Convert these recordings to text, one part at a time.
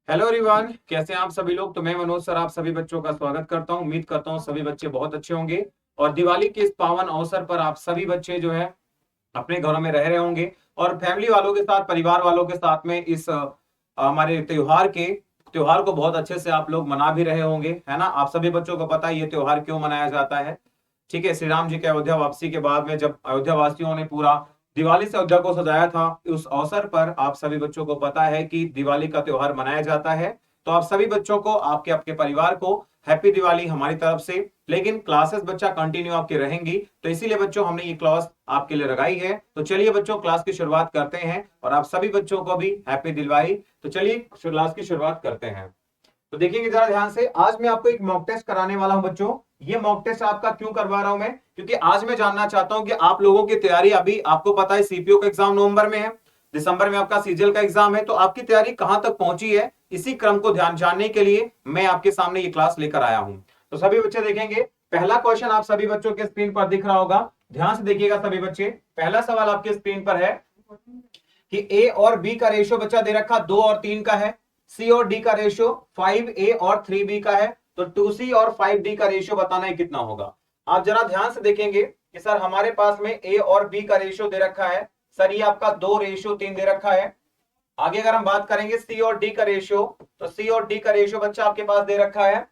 Hello everyone, कैसे हैं आप सभी लोग। तो मैं मनोज सर आप सभी बच्चों का स्वागत करता हूं। उम्मीद करता हूं सभी बच्चे बहुत अच्छे होंगे और दिवाली के इस पावन अवसर पर आप सभी बच्चे जो है अपने घरों में रह रहे होंगे और फैमिली वालों के साथ, परिवार वालों के साथ में इस हमारे त्योहार को बहुत अच्छे से आप लोग मना भी रहे होंगे, है ना। आप सभी बच्चों को पता है ये त्योहार क्यों मनाया जाता है। ठीक है, श्री राम जी के अयोध्या वापसी के बाद में जब अयोध्या वासियों ने पूरा दिवाली से अयोध्या को सजाया था, उस अवसर पर आप सभी बच्चों को पता है कि दिवाली का त्योहार मनाया जाता है। तो आप सभी बच्चों को, आपके आपके परिवार को हैप्पी दिवाली हमारी तरफ से। लेकिन क्लासेस बच्चा कंटिन्यू आपकी रहेंगी, तो इसीलिए बच्चों हमने ये क्लास आपके लिए लगाई है। तो चलिए बच्चों क्लास की शुरुआत करते हैं और आप सभी बच्चों को भी हैप्पी दिवाली। तो चलिए क्लास की शुरुआत करते हैं। तो देखिएगा जरा ध्यान से, आज मैं आपको एक मॉक टेस्ट कराने वाला हूं बच्चों। ये मॉक टेस्ट आपका क्यों करवा रहा हूं मैं, क्योंकि आज मैं जानना चाहता हूं कि आप लोगों की तैयारी, अभी आपको पता है सीपीओ का एग्जाम नवंबर में है, दिसंबर में आपका सीजीएल का एग्जाम है, तो आपकी तैयारी कहां तक पहुंची है, इसी क्रम को ध्यान जानने के लिए मैं आपके सामने ये क्लास लेकर आया हूं। तो सभी बच्चे देखेंगे, पहला क्वेश्चन आप सभी बच्चों के स्क्रीन पर दिख रहा होगा। ध्यान से देखिएगा सभी बच्चे, पहला सवाल आपके स्क्रीन पर है कि ए और बी का रेशियो बच्चा दे रखा 2 और 3 का है। सी और डी का रेशियो 5A और 3B का है। तो 2C और 5D का रेशियो बताना है कितना होगा। आप जरा ध्यान से देखेंगे कि सर हमारे पास में ए और बी का रेशियो दे रखा है, सर ये आपका 2:3 दे रखा है। आगे अगर हम बात करेंगे सी और डी का रेशियो, तो सी और डी का रेशियो बच्चा आपके पास दे रखा है,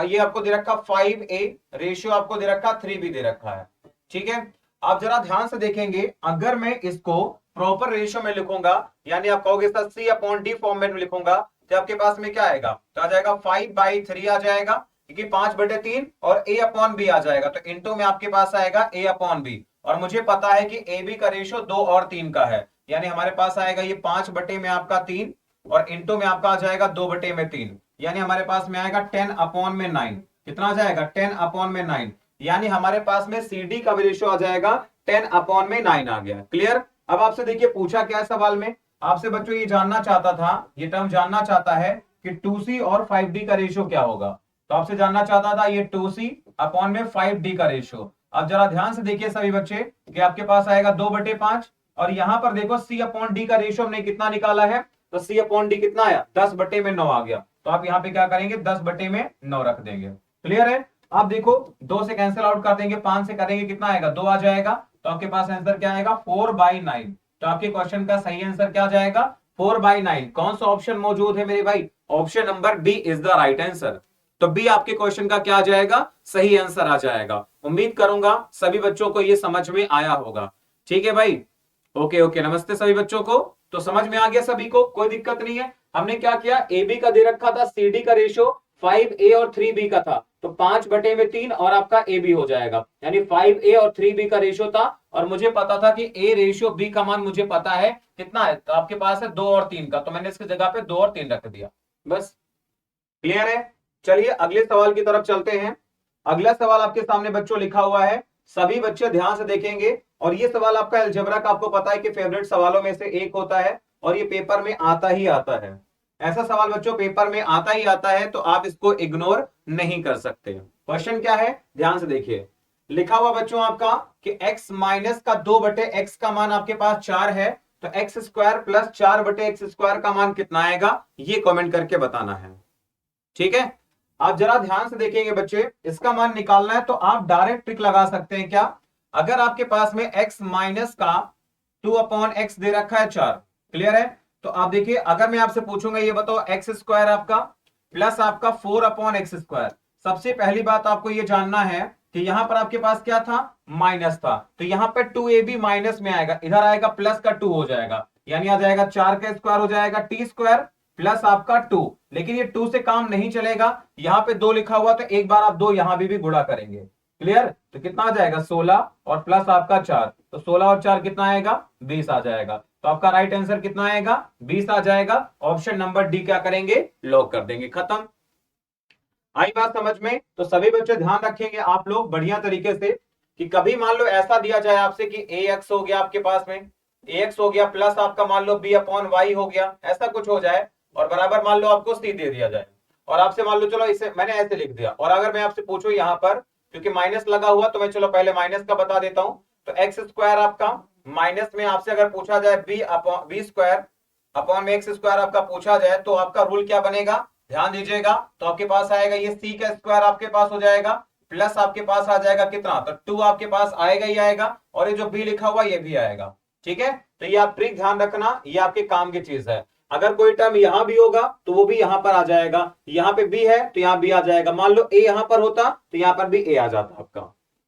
ये आपको दे रखा 5A, रेशियो आपको दे रखा 3B दे रखा है। ठीक है, आप जरा ध्यान से देखेंगे, अगर मैं इसको प्रॉपर रेशियो में लिखूंगा, यानी आप कहोगे सर C/D फॉर्मेट में लिखूंगा, तो आपके पास में क्या आएगा, तो आ जाएगा 5/3 आ जाएगा, क्योंकि 5/3 और A/B आ जाएगा, तो इंटू में आपके पास आएगा A/B। और मुझे पता है कि AB का रेशियो 2 और 3 का है, यानी हमारे पास आएगा ये 5/3 और इंटू में आपका आ जाएगा 2/3, यानी हमारे पास में आएगा 10/9। कितना आ जाएगा, 10/9, यानी हमारे पास में CD का भी रेशियो आ जाएगा 10/9 आ गया। क्लियर। अब आपसे देखिए पूछा क्या है सवाल में, आपसे बच्चों ये जानना चाहता था, ये टर्म जानना चाहता है कि 2C और 5D का रेशियो क्या होगा। तो आपसे जानना चाहता था ये 2C/5D का रेशियो। अब जरा ध्यान से देखिए सभी बच्चे कि आपके पास आएगा 2/5, और यहां पर देखो C/D का रेशियो हमने कितना निकाला है, तो C/D कितना आया, 10/9 आ गया। तो आप यहाँ पे क्या करेंगे, 10/9 रख देंगे। क्लियर है। आप देखो 2 से कैंसिल आउट कर देंगे, 5 से करेंगे कितना आएगा, 2 आ जाएगा। तो आपके पास आंसर क्या आएगा, 4/9। तो आपके क्वेश्चन का सही आंसर क्या जाएगा, 4/9। कौन सा ऑप्शन मौजूद है मेरे भाई, option number B is the right answer. तो बी आपके क्वेश्चन का क्या आ जाएगा, सही आंसर आ जाएगा। उम्मीद करूंगा सभी बच्चों को ये समझ में आया होगा। ठीक है भाई, ओके ओके, नमस्ते सभी बच्चों को। तो समझ में आ गया सभी को, कोई दिक्कत नहीं है। हमने क्या किया, ए बी का दे रखा था, सी डी का रेशियो 5A और 3B का था, तो 5/3 और आपका ए बी हो जाएगा, यानी 5A और 3B का रेशियो था। और मुझे पता था कि ए रेशियो बी का मान मुझे पता है कितना है, तो आपके पास है 2 और 3 का, तो मैंने इसकी जगह पे 2 और 3 रख दिया। बस क्लियर है। चलिए अगले सवाल की तरफ चलते हैं। अगला सवाल आपके सामने बच्चों लिखा हुआ है, सभी बच्चे ध्यान से देखेंगे। और ये सवाल आपका अलजेब्रा का, आपको पता है कि फेवरेट सवालों में से एक होता है और ये पेपर में आता ही आता है। ऐसा सवाल बच्चों पेपर में आता ही आता है, तो आप इसको इग्नोर नहीं कर सकते। क्वेश्चन क्या है, ध्यान से देखिए। लिखा हुआ बच्चों आपका कि x माइनस का 2/x का मान आपके पास 4 है, तो x² प्लस 4/x² का मान कितना आएगा, ये कमेंट करके बताना है। ठीक है, आप जरा ध्यान से देखेंगे बच्चे, इसका मान निकालना है तो आप डायरेक्ट ट्रिक लगा सकते हैं। क्या, अगर आपके पास में x माइनस का 2/x दे रखा है 4, क्लियर है, तो आप देखिए अगर मैं आपसे पूछूंगा ये बताओ x² आपका प्लस आपका 4/x², सबसे पहली बात आपको ये जानना है कि यहां पर आपके पास क्या था, माइनस था, तो यहां पर 2ab माइनस में आएगा, इधर आएगा प्लस का 2 हो जाएगा, यानी आ जाएगा 4 का स्क्वायर हो जाएगा t² प्लस आपका 2। लेकिन ये 2 से काम नहीं चलेगा, यहां पे 2 लिखा हुआ, तो एक बार आप 2 यहां भी गुणा करेंगे। क्लियर, तो कितना आ जाएगा 16 और प्लस आपका 4, तो 16 और 4 कितना आएगा, 20 आ जाएगा। तो आपका राइट आंसर कितना आएगा, 20 आ जाएगा। ऑप्शन नंबर डी क्या करेंगे, लॉक कर देंगे। खत्म। आई बात समझ में। तो सभी बच्चे ध्यान रखेंगे आप लोग बढ़िया तरीके से, कि कभी मान लो ऐसा दिया जाए आपसे कि ax हो गया आपके पास में, ax हो गया प्लस आपका मान लो b/y हो गया, ऐसा कुछ हो जाए, और बराबर मान लो आपको c दे दिया जाए, और आपसे मान लो चलो इसे मैंने ऐसे लिख दिया, और अगर मैं आपसे पूछूं यहां पर, क्योंकि माइनस लगा हुआ, तो मैं चलो पहले माइनस का बता देता हूं। तो x² आपका माइनस में आपसे अगर पूछा जाए b/b² अपॉन में एक्स स्क्वायर आपका पूछा जाए तो आपका रूल क्या बनेगा, ध्यान दीजिएगा। तो आपके पास आएगा ये सी का स्क्वायर आपके पास हो जाएगा, प्लस आपके पास आ जाएगा कितना, तो 2 आपके पास आएगा ही आएगा, और ये जो बी लिखा हुआ ये भी आएगा। ठीक है, तो ये आप ट्रिक ध्यान रखना, ये आपके काम की चीज है। अगर कोई टर्म यहां भी होगा तो वो भी यहां पर आ जाएगा, यहाँ पे बी है तो यहां बी आ जाएगा। मान लो ए यहां पर होता तो यहां पर भी ए आ जाता आपका।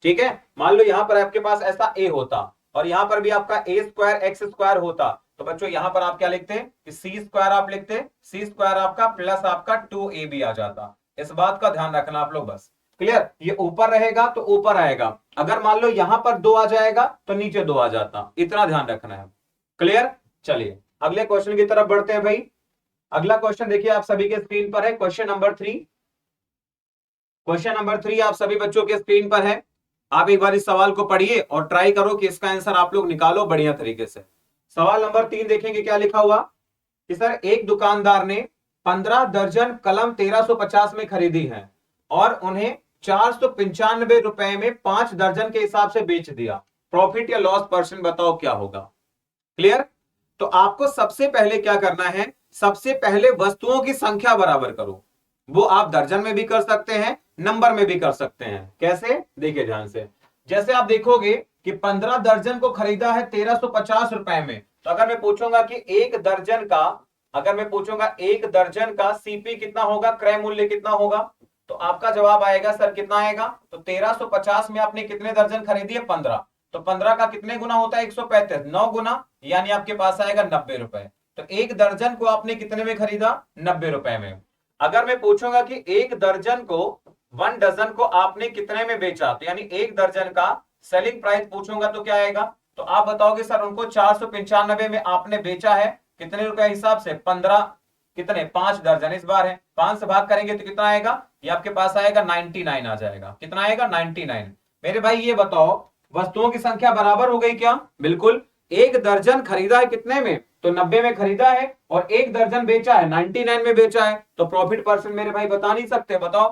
ठीक है, मान लो यहां पर आपके पास ऐसा ए होता और यहां पर भी आपका ए स्क्वायर एक्स स्क्वायर होता, तो बच्चों यहां पर आप क्या लिखते हैं कि सी स्क्वायर आप लिखते, सी स्क्वायर आपका प्लस आपका 2ab आ जाता। इस बात का ध्यान रखना आप लोग बस। क्लियर, ये ऊपर रहेगा तो ऊपर आएगा, अगर मान लो यहां पर 2 आ जाएगा तो नीचे 2 आ जाता, इतना ध्यान रखना है। क्लियर, चलिए अगले क्वेश्चन की तरफ बढ़ते हैं भाई। अगला क्वेश्चन देखिए आप सभी के स्क्रीन पर है, क्वेश्चन नंबर 3। क्वेश्चन नंबर 3 आप सभी बच्चों के स्क्रीन पर है। आप एक बार इस सवाल को पढ़िए और ट्राई करो कि इसका आंसर आप लोग निकालो बढ़िया तरीके से। सवाल नंबर 3 देखेंगे क्या लिखा हुआ कि सर एक दुकानदार ने 15 दर्जन कलम 1350 में खरीदी है और उन्हें 495 रुपए में 5 दर्जन के हिसाब से बेच दिया। प्रॉफिट या लॉस परसेंट बताओ क्या होगा। क्लियर, तो आपको सबसे पहले क्या करना है, सबसे पहले वस्तुओं की संख्या बराबर करो। वो आप दर्जन में भी कर सकते हैं, नंबर में भी कर सकते हैं। कैसे, देखिए ध्यान से। जैसे आप देखोगे कि 15 दर्जन को खरीदा है 1350 रुपए में, तो अगर मैं पूछूंगा कि एक दर्जन का, अगर मैं पूछूंगा एक दर्जन का सीपी कितना होगा, क्रय मूल्य कितना होगा, तो आपका जवाब आएगा सर कितना आएगा, तो 1350 में आपने कितने दर्जन खरीदी है, 15, तो 15 का कितने गुना होता है, 135, 9 गुना, यानी आपके पास आएगा 90 रुपए। तो एक दर्जन को आपने कितने में खरीदा, 90 रुपए में। अगर मैं पूछूंगा कि एक दर्जन को, 1 डजन को आपने कितने में बेचा, तो यानी एक दर्जन का सेलिंग प्राइस पूछूंगा तो क्या आएगा, तो आप बताओगे सर उनको 495 में आपने बेचा है, कितने रुपए हिसाब से, 15, कितने, 5 दर्जन, इस बार है 5 से भाग करेंगे तो कितना आएगा, ये आपके पास आएगा 99 आ जाएगा। कितना आएगा, 99। मेरे भाई ये बताओ वस्तुओं की संख्या बराबर हो गई क्या, बिल्कुल। एक दर्जन खरीदा है कितने में, तो 90 में खरीदा है, और एक दर्जन बेचा है 99 में बेचा है, तो प्रॉफिट परसेंट मेरे भाई बता नहीं सकते, बताओ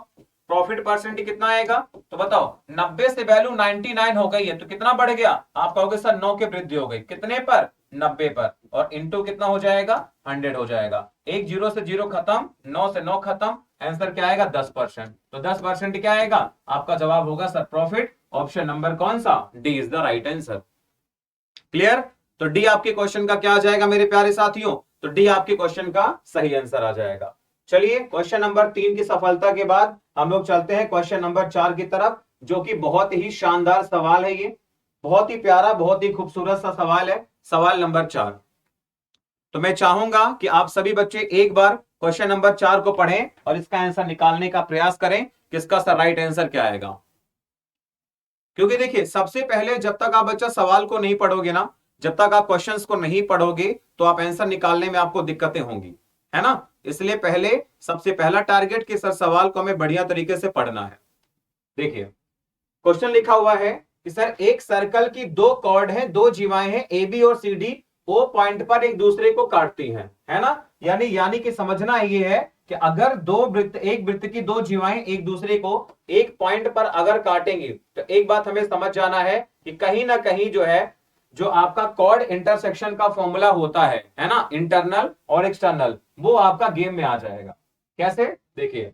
प्रॉफिट परसेंट कितना आएगा, तो बताओ 90 से वैल्यू 99 हो गई है तो कितना बढ़ गया, आप कहोगे सर 9 की वृद्धि हो गई, कितने पर, 90 पर, और इंटू कितना हो जाएगा, 100 हो जाएगा। एक जीरो से जीरो खत्म, 9 से 9 खत्म, आंसर क्या आएगा, 10%। तो 10% क्या आएगा, आपका जवाब होगा सर प्रॉफिट। ऑप्शन नंबर कौन सा, D is the right answer. Clear, तो डी आपके क्वेश्चन का क्या आ जाएगा मेरे प्यारे साथियों, तो डी आपके क्वेश्चन का सही आंसर आ जाएगा। चलिए क्वेश्चन नंबर 3 की सफलता के बाद हम लोग चलते हैं क्वेश्चन नंबर 4 की तरफ, जो कि बहुत ही शानदार सवाल है। ये बहुत ही प्यारा, बहुत ही खूबसूरत सा सवाल है, सवाल नंबर 4। तो मैं चाहूंगा कि आप सभी बच्चे एक बार क्वेश्चन नंबर 4 को पढ़ें और इसका आंसर निकालने का प्रयास करें कि इसका राइट आंसर क्या आएगा। क्योंकि देखिए सबसे पहले जब तक आप बच्चा सवाल को नहीं पढ़ोगे ना, जब तक आप क्वेश्चंस को नहीं पढ़ोगे तो आप आंसर निकालने में आपको दिक्कतें होंगी, है ना। इसलिए पहले सबसे पहला टारगेट कि सर सवाल को हमें बढ़िया तरीके से पढ़ना है। देखिए क्वेश्चन लिखा हुआ है कि सर एक सर्कल की 2 कॉर्ड हैं, 2 जीवाएं हैं ए बी और सी डी, ओ पॉइंट पर एक दूसरे को काटती हैं, है ना। यानी कि समझना ये है कि अगर एक वृत्त की 2 जीवाएं एक दूसरे को एक पॉइंट पर अगर काटेंगे, तो एक बात हमें समझ जाना है कि कहीं ना कहीं जो है, जो आपका कॉर्ड इंटरसेक्शन का फॉर्मूला होता है ना, इंटरनल और एक्सटर्नल, वो आपका गेम में आ जाएगा। कैसे, देखिए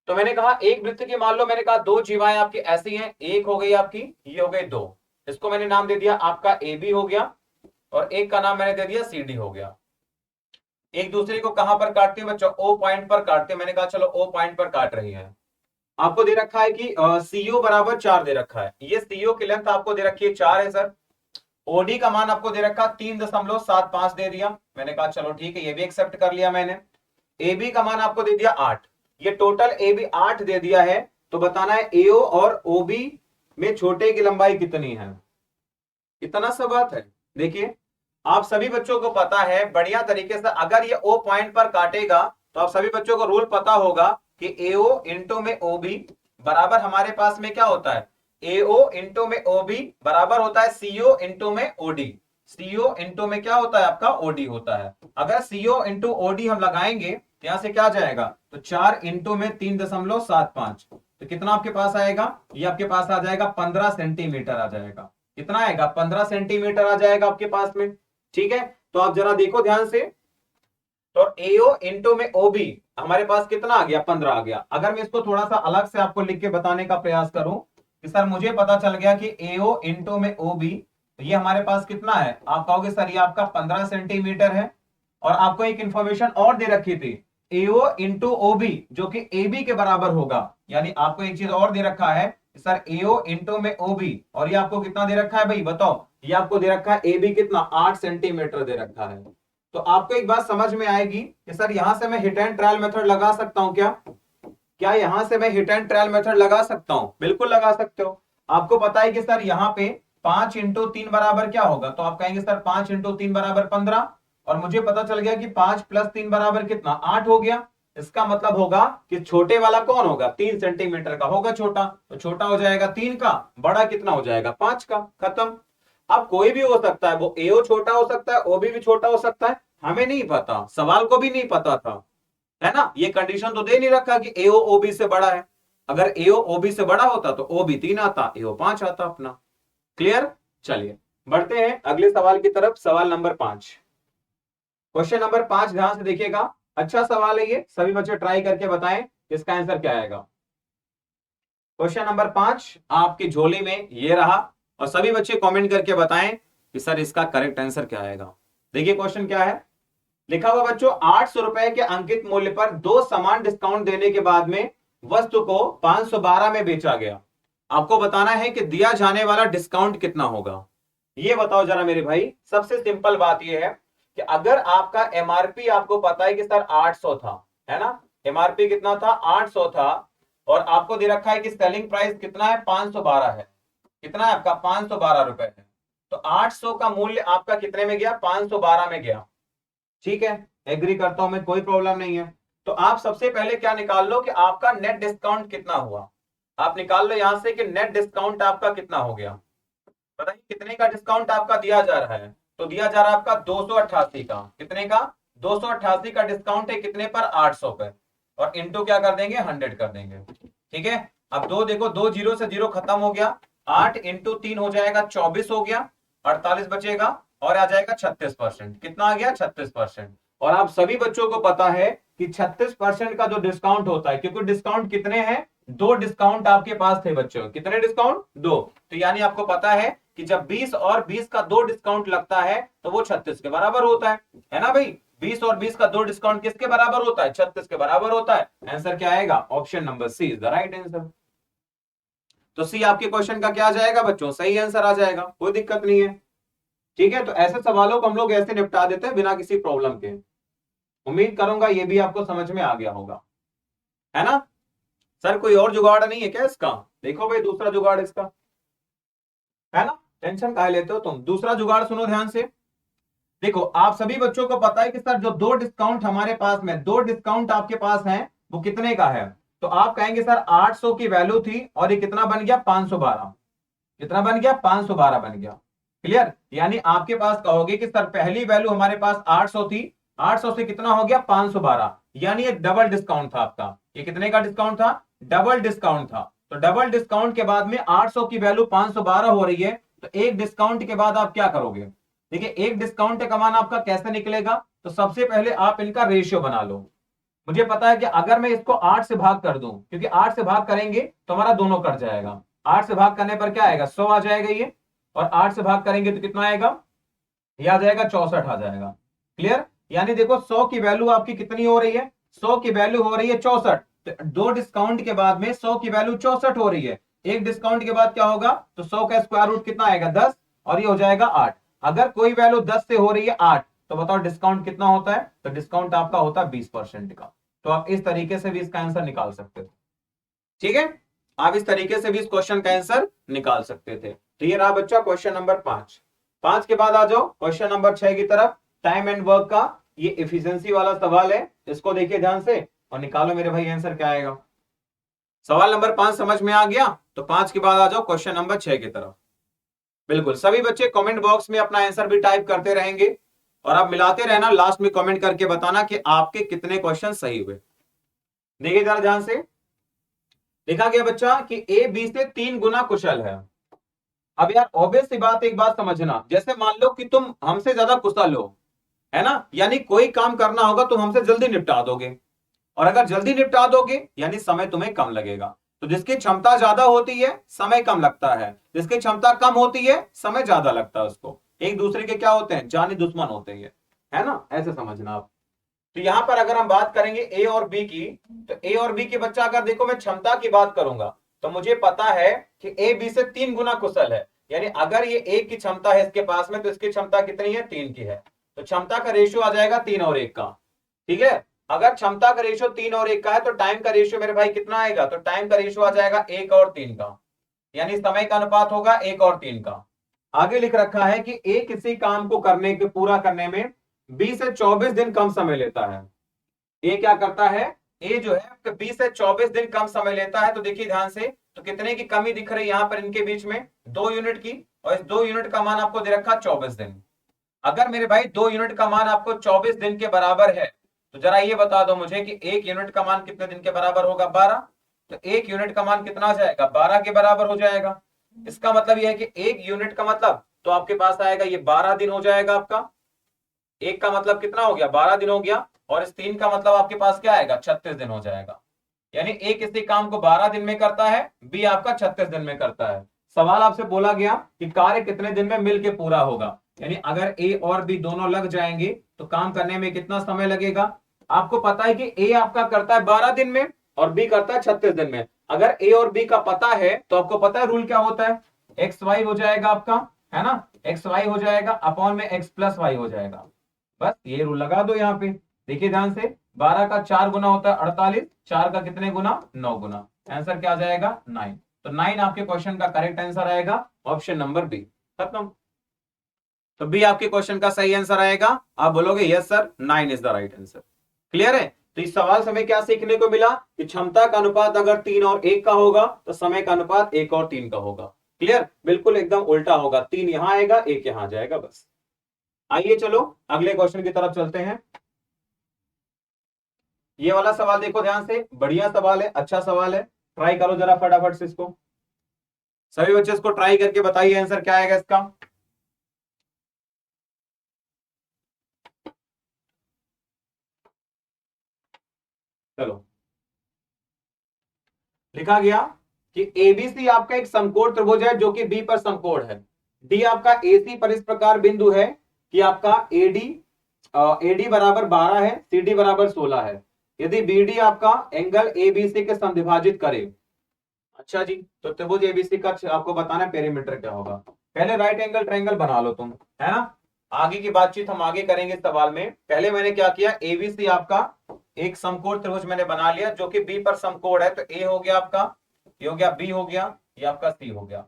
तो मैंने कहा एक वृत्त की, मान लो मैंने कहा 2 जीवाएं आपकी ऐसी हैं, एक हो गई आपकी, ये हो गई 2, इसको मैंने नाम दे दिया आपका ए बी हो गया, और एक का नाम मैंने दे दिया सी डी हो गया। एक दूसरे को कहां पर काटते हैं बच्चों, ओ पॉइंट पर काटते हैं। मैंने कहा चलो ओ पॉइंट पर काट रही है। आपको दे रखा है कि सीओ बराबर 4 दे रखा है, ये सीओ की लेंथ आपको दे रखी है 4 है सर। ओडी का मान आपको दे रखा 3.75 दे दिया। मैंने कहा चलो ठीक है, ये भी एक्सेप्ट कर लिया मैंने। ए बी का मान आपको दे दिया 8, ये टोटल ए बी 8 दे दिया है। तो बताना है एओ और ओबी में छोटे की लंबाई कितनी है, इतना सा बात है। देखिए आप सभी बच्चों को पता है बढ़िया तरीके से, अगर ये ओ पॉइंट पर काटेगा तो आप सभी बच्चों को रूल पता होगा कि एओ इंटू में ओबी बराबर हमारे पास में क्या होता है, एओ इंटू में ओबी बराबर होता है सीओ इंटू में ओडी। सीओ इंटू में क्या होता है आपका, ओडी होता है। अगर सीओ इंटू ओडी हम लगाएंगे तो यहां से क्या आ जाएगा, तो 4 इंटू में 3.75, तो कितना आपके पास आएगा, ये आपके पास आ जाएगा 15 सेंटीमीटर आ जाएगा। कितना आएगा, 15 सेंटीमीटर आ जाएगा आपके पास में। ठीक है, तो आप जरा देखो ध्यान से तो एओ इंटू में ओबी हमारे पास कितना आ गया, 15 आ गया। अगर मैं इसको थोड़ा सा अलग से आपको लिख के बताने का प्रयास करूं कि सर मुझे पता चल गया कि एओ इंटू में ओबी, तो ये हमारे पास कितना है, आप कहोगे सर ये आपका 15 सेंटीमीटर है। और आपको एक इंफॉर्मेशन और दे रखी थी, एओ इंटू ओबी जो कि एबी के बराबर होगा। यानी आपको एक चीज और दे रखा है सर, एओ इंटू में ओबी, और ये आपको कितना दे रखा है भाई बताओ, ये आपको दे रखा है एबी कितना, 8 सेंटीमीटर दे रखा है। तो आपको एक बात समझ में आएगी कि सर यहां से मैं हिट एंड ट्रायल मेथड लगा सकता हूं क्या, क्या यहां से मैं हिट एंड ट्रायल मेथड लगा सकता हूं, बिल्कुल लगा सकते हो। आपको पता है कि सर यहां पे 5 इंटू 3 बराबर क्या होगा, तो आप कहेंगे सर 5 इंटू 3 बराबर 15, और मुझे पता चल गया कि 5 प्लस 3 बराबर कितना, 8 हो गया। इसका मतलब होगा कि छोटे वाला कौन होगा, 3 सेंटीमीटर का होगा छोटा, तो छोटा हो जाएगा 3 का, बड़ा कितना हो जाएगा 5 का, खत्म। अब कोई भी हो सकता है, वो एओ छोटा हो सकता है, ओबी भी छोटा हो सकता है, हमें नहीं पता, सवाल को भी नहीं पता था, है ना। ये कंडीशन तो दे नहीं रखा कि एओ ओबी से बड़ा है। अगर एओ ओबी से बड़ा होता तो ओबी 3 आता, एओ 5 आता अपना। क्लियर। चलिए बढ़ते हैं अगले सवाल की तरफ, सवाल नंबर 5। क्वेश्चन नंबर 5 ध्यान से देखिएगा, अच्छा सवाल है ये, सभी बच्चे ट्राई करके बताएं इसका आंसर क्या आएगा। क्वेश्चन नंबर 5 आपकी झोली में ये रहा, और सभी बच्चे कमेंट करके बताएं कि सर इसका करेक्ट आंसर क्या आएगा। देखिए क्वेश्चन क्या है, लिखा हुआ बच्चों, 800 रुपए के अंकित मूल्य पर 2 समान डिस्काउंट देने के बाद में वस्तु को 512 में बेचा गया। आपको बताना है कि दिया जाने वाला डिस्काउंट कितना होगा। ये बताओ जरा मेरे भाई, सबसे सिंपल बात यह है कि अगर आपका एमआरपी आपको पता है कि सर 800 था, है ना, एमआरपी कितना था 800 था, और आपको दे रखा है कि सेलिंग प्राइस कितना है 512 है, कितना है आपका 512 रुपए है, तो 800 का मूल्य आपका कितने में गया, 512 में गया। ठीक है, एग्री करता हूं मैं, कोई प्रॉब्लम नहीं है। तो आप सबसे पहले क्या निकाल लो कि आपका नेट डिस्काउंट कितना हुआ, आप निकाल लो यहां से कि नेट डिस्काउंट आपका कितना हो गया। बताइए कितने का डिस्काउंट आपका दिया जा रहा है, तो दिया जा रहा है आपका 288 का, कितने का 288 का डिस्काउंट है, कितने पर 800 पर, और इंटू क्या कर देंगे 100 कर देंगे। ठीक है, अब दो देखो, दो जीरो से जीरो खत्म हो गया, 8 इंटू 3 हो जाएगा 24 हो गया, 48 बचेगा, और आ जाएगा 36%, कितना आ गया 36%। और आप सभी बच्चों को पता है कि 36% का जो डिस्काउंट होता है, क्योंकि डिस्काउंट कितने हैं, दो डिस्काउंट आपके पास थे बच्चों, कितने डिस्काउंट, दो, तो यानी आपको पता है कि जब 20 और 20 का दो डिस्काउंट लगता है तो वो 36 के बराबर होता है ना भाई। 20 और 20 का दो डिस्काउंट किसके बराबर होता है, 36 के बराबर होता है। आंसर क्या आएगा, option number C is the right answer. तो सी आपके क्वेश्चन का क्या आ जाएगा बच्चों, सही आंसर आ जाएगा, कोई दिक्कत नहीं है। ठीक है, तो ऐसे सवालों को हम लोग ऐसे निपटा देते हैं बिना किसी प्रॉब्लम के। उम्मीद करूंगा ये भी आपको समझ में आ गया होगा, है ना। सर कोई और जुगाड़ नहीं है क्या इसका, देखो भाई दूसरा जुगाड़ इसका, है ना, टेंशन काहे लेते हो तुम, दूसरा जुगाड़ सुनो ध्यान से। देखो आप सभी बच्चों को पता है कि सर जो दो डिस्काउंट हमारे पास में, दो डिस्काउंट आपके पास हैं, वो कितने का है, तो आप कहेंगे सर 800 की वैल्यू थी और ये कितना बन गया 512, कितना बन गया 512 बन गया। क्लियर, यानी आपके पास कहोगे कि सर पहली वैल्यू हमारे पास 800 थी, 800 से कितना हो गया 512, यानी ये डबल डिस्काउंट था आपका। ये कितने का डिस्काउंट था, डबल डिस्काउंट था। तो डबल डिस्काउंट के बाद में 800 की वैल्यू 512 हो रही है, तो एक डिस्काउंट के बाद आप क्या करोगे। देखिए एक डिस्काउंट का मान आपका कैसे निकलेगा, तो सबसे पहले आप इनका रेशियो बना लो। मुझे पता है कि अगर मैं इसको 8 से भाग कर दूं, क्योंकि 8 से भाग करेंगे तो हमारा दोनों कट जाएगा, 8 से भाग करने पर क्या आएगा 100 आ जाएगा ये, और 8 से भाग करेंगे तो कितना आएगा, ये आ जाएगा 64 आ जाएगा। क्लियर, यानी देखो 100 की वैल्यू आपकी कितनी हो रही है, 100 की वैल्यू हो रही है 64, तो दो डिस्काउंट के बाद में 100 की वैल्यू 64 हो रही है, एक डिस्काउंट के बाद क्या होगा, तो 100 का स्क्वायर रूट कितना आएगा 10, और ये हो जाएगा 8। अगर कोई वैल्यू 10 से हो रही है 8, तो बताओ डिस्काउंट कितना होता है, तो डिस्काउंट आपका होता है 20% का। तो आप इस तरीके से भी इसका आंसर निकाल सकते थे। ठीक है, आप इस तरीके से भी इस क्वेश्चन का आंसर निकाल सकते थे। तो ये रहा बच्चा क्वेश्चन नंबर 5। 5 के बाद आ जाओ क्वेश्चन नंबर 6 की तरफ, टाइम एंड वर्क का ये एफिशिएंसी वाला सवाल है, इसको देखिए ध्यान से और निकालो मेरे भाई आंसर क्या आएगा। सवाल नंबर 5 समझ में आ गया, तो 5 के बाद आ जाओ क्वेश्चन नंबर 6 की तरफ। बिल्कुल सभी बच्चे कमेंट बॉक्स में अपना आंसर भी टाइप करते रहेंगे, और आप मिलाते रहना, लास्ट में कमेंट करके बताना कि आपके कितने क्वेश्चन सही हुए। देखिए जरा ध्यान से, लिखा गया बच्चा कि ए बी से 3 गुना कुशल है। अब यार ऑब्वियस सी बात, एक बात समझना, जैसे मान लो कि तुम हमसे ज्यादा कुशल हो, है ना, यानी कोई काम करना होगा तुम हमसे जल्दी निपटा दोगे, और अगर जल्दी निपटा दोगे यानी समय तुम्हें कम लगेगा। तो जिसकी क्षमता ज्यादा होती है समय कम लगता है, जिसकी क्षमता कम होती है समय ज्यादा लगता है उसको। एक दूसरे के क्या होते हैं, जानी दुश्मन होते हैं, है ना, ऐसे समझना आप। तो यहां पर अगर हम बात करेंगे ए और बी की, तो ए और बी के बच्चा अगर देखो मैं क्षमता की बात करूंगा तो मुझे पता है कि ए बी से 3 गुना कुशल है, यानी अगर ये एक की क्षमता है इसके पास में तो इसकी क्षमता कितनी है, 3 की है। तो क्षमता का रेशियो आ जाएगा 3 और 1 का। ठीक है, अगर क्षमता का रेशियो 3 और 1 का है तो टाइम का रेशियो मेरे भाई कितना आएगा, तो टाइम का रेशियो आ जाएगा 1 और 3 का, यानी समय का अनुपात होगा 1 और 3 का। आगे लिख रखा है कि ए किसी काम को करने के पूरा करने में 20 से 24 दिन कम समय लेता है। ए क्या करता है, ए जो है 20 से 24 दिन कम समय लेता है। तो देखिए ध्यान से, तो कितने की कमी दिख रही है यहां पर इनके बीच में, 2 यूनिट की, और इस 2 यूनिट का मान आपको दे रखा 24 दिन। अगर मेरे भाई 2 यूनिट का मान आपको 24 दिन के बराबर है, तो जरा ये बता दो मुझे कि 1 यूनिट का मान कितने दिन के बराबर होगा, 12। तो 1 यूनिट का मान कितना आ जाएगा, 12 के बराबर हो जाएगा। इसका मतलब यह है कि 1 यूनिट का मतलब तो आपके पास आएगा ये 12 दिन हो जाएगा आपका। एक का मतलब कितना हो गया, 12 दिन हो गया, और इस 3 का मतलब आपके पास क्या आएगा, 36 दिन हो जाएगा। यानी ए किसी काम को 12 दिन में करता है, बी आपका 36 दिन में करता है। सवाल आपसे बोला गया कि कार्य कितने दिन में मिलके पूरा होगा, यानी अगर ए और बी दोनों लग जाएंगे तो काम करने में कितना समय लगेगा। आपको पता है कि ए आपका करता है 12 दिन में और बी करता है 36 दिन में। अगर ए और बी का पता है तो आपको पता है रूल क्या होता है, एक्स वाई हो जाएगा आपका, है ना, एक्स वाई हो जाएगा अपॉन में एक्स प्लस वाई हो जाएगा। बस ये रूल लगा दो यहाँ पे। देखिए ध्यान से, 12 का 4 गुना होता है 48, 4 का कितने गुना, 9 गुना। आंसर क्या आ जाएगा, 9। तो 9 आपके क्वेश्चन का करेक्ट आंसर आएगा, ऑप्शन नंबर बी। खत्म। तो बी आपके क्वेश्चन का सही आंसर आएगा। आप बोलोगे yes sir, 9 is the right answer. Clear है। तो इस सवाल से हमें क्या सीखने को मिला कि क्षमता का अनुपात अगर 3 और 1 का होगा तो समय का अनुपात 1 और 3 का होगा। क्लियर, बिल्कुल एकदम उल्टा होगा, 3 यहां आएगा 1 यहां आ जाएगा बस। आइए चलो अगले क्वेश्चन की तरफ चलते हैं। ये वाला सवाल देखो ध्यान से, बढ़िया सवाल है, अच्छा सवाल है। ट्राई करो जरा फटाफट से इसको, सभी बच्चे इसको ट्राई करके बताइए आंसर क्या आएगा इसका। चलो, लिखा गया कि एबीसी आपका एक समकोण त्रिभुज है जो कि बी पर समकोण है। डी आपका एसी पर इस प्रकार बिंदु है कि आपका एडी एडी बराबर 12 है, सीडी बराबर 16 है। यदि बीडी आपका एंगल एबीसी के समद्विभाजित करे। अच्छा जी, तो त्रिभुज एबीसी का आपको बताना है पेरीमीटर क्या होगा। पहले राइट एंगल ट्रायंगल बना लो तुम, है ना। आगे की बातचीत हम आगे करेंगे इस सवाल में। पहले मैंने क्या किया, एबीसी आपका एक समकोण त्रिभुज मैंने बना लिया जो कि बी पर समकोण है। तो ए हो गया आपका, ये हो गया बी हो गया, ये आपका सी हो गया।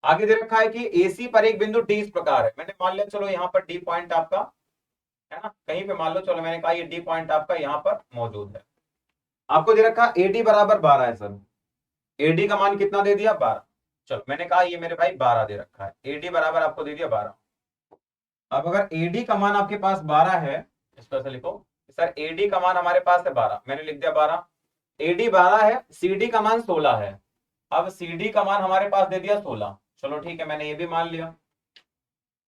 आगे दे रखा है कि एसी पर एक बिंदु डी इस प्रकार है। मैंने मान लिया चलो यहाँ पर डी पॉइंट आपका, है ना, कहीं पे मान लो, चलो मैंने कहा ये डी पॉइंट आपका यहाँ पर मौजूद है। आपको दे रखा एडी बराबर 12 है सर। एडी का मान कितना दे दिया, 12। चलो मैंने कहा ये मेरे भाई 12 दे रखा है, एडी बराबर आपको दे दिया 12। अब अगर एडी का मान आपके पास 12 है, इस तरह से लिखो सर, एडी का मान हमारे पास है 12, मैंने लिख दिया 12। एडी 12 है, सीडी का मान 16 है। अब सीडी का मान हमारे पास दे दिया 16, चलो ठीक है मैंने ये भी मान लिया।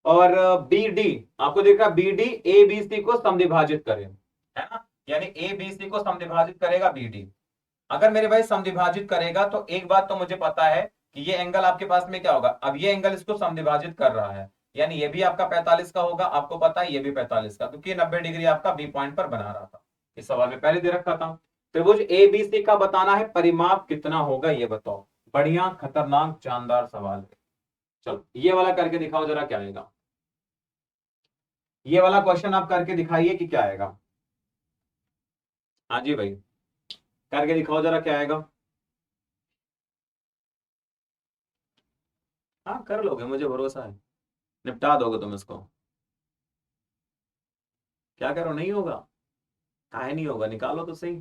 और बीडी आपको देखा, बीडी ए बी सी को समद्विभाजित करे, है ना, यानी ए बी सी को समद्विभाजित करेगा बीडी। अगर मेरे भाई समद्विभाजित करेगा तो एक बात तो मुझे पता है कि ये एंगल आपके पास में क्या होगा, अब ये एंगल इसको समद्विभाजित कर रहा है, यानी ये भी आपका 45 का होगा। आपको पता है ये भी 45 का, क्योंकि 90 डिग्री आपका बी पॉइंट पर बना रहा था। इस सवाल में पहले दे रखा था। त्रिभुज ए बी सी का बताना है, परिमाप कितना होगा ये बताओ। बढ़िया खतरनाक जानदार सवाल है। चलो ये वाला करके दिखाओ जरा क्या आएगा। ये वाला क्वेश्चन आप करके दिखाइए कि क्या आएगा। हाँ जी भाई, करके दिखाओ जरा क्या आएगा। हाँ कर लोगे, मुझे भरोसा है, निपटा दोगे तुम इसको। क्या करो, नहीं होगा, काहे नहीं होगा, निकालो तो सही।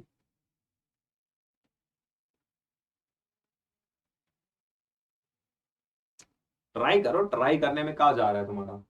ट्राई करो, ट्राई करने में कहा जा रहा है तुम्हारा।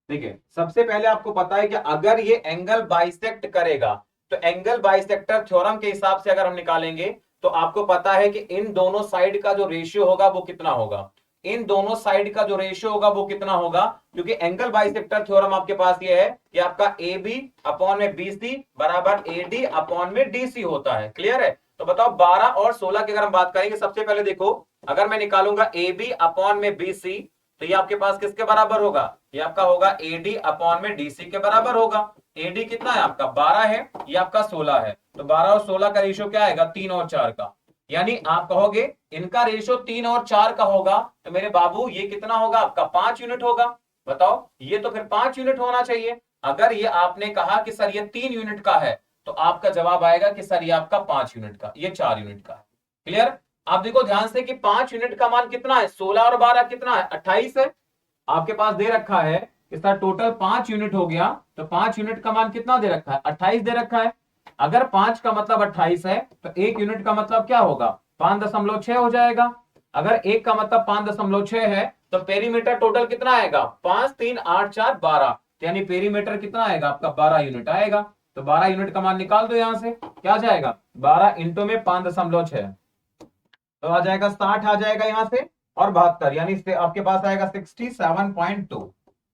ठीक है, सबसे पहले आपको पता है कि अगर ये एंगल बाइसेक्ट करेगा तो एंगल बाइसेक्टर थ्योरम के हिसाब से अगर हम निकालेंगे तो आपको पता है कि इन दोनों साइड का जो रेशियो होगा वो कितना होगा। इन दोनों साइड का जो रेशियो होगा वो कितना होगा, क्योंकि एंगल बाइसेक्टर थ्योरम आपके पास ये है कि आपका ए बी अपॉन में बी सी बराबर ए डी अपॉन में डी सी होता है। क्लियर है? तो बताओ 12 और 16 की अगर हम बात करेंगे, सबसे पहले देखो अगर मैं निकालूंगा ए बी अपॉन में बी सी तो ये आपके पास किसके बराबर होगा, ये आपका होगा ए डी अपॉन में डी सी के बराबर होगा। एडी कितना है आपका 12 है, ये आपका 16 है, तो 12 और 16 का रेशियो क्या आएगा 3 और 4 का। यानी आप कहोगे इनका रेशियो 3 और 4 का होगा, तो मेरे बाबू ये कितना होगा आपका 5 यूनिट होगा। बताओ ये तो फिर 5 यूनिट होना चाहिए। अगर ये आपने कहा कि सर ये 3 यूनिट का है तो आपका जवाब आएगा कि सर ये आपका 5 यूनिट का, ये 4 यूनिट का है। क्लियर? आप देखो ध्यान से कि 5 यूनिट का मान कितना है, 16 और 12 कितना है 28 है। आपके पास दे रखा है कि सर टोटल 5 यूनिट हो गया, तो 5 यूनिट का मान कितना दे रखा है 28 दे रखा है। अगर 5 का मतलब 28 है तो 1 यूनिट का मतलब क्या होगा 5.6 हो जाएगा। अगर 1 का मतलब 5.6 है तो पेरीमीटर टोटल कितना आएगा 5 3 8 4 12, यानी पेरीमीटर कितना आएगा आपका 12 यूनिट आएगा। तो 12 यूनिट का मान निकाल दो यहां से, क्या जाएगा 12 इंटू में 5.6 तो आ जाएगा 60 आ जाएगा यहां से, और 72 यानी आपके पास आएगा 67.2।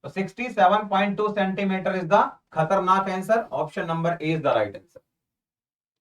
तो 67.2 सेंटीमीटर इज द खतरनाक answer. Option number A is the right answer.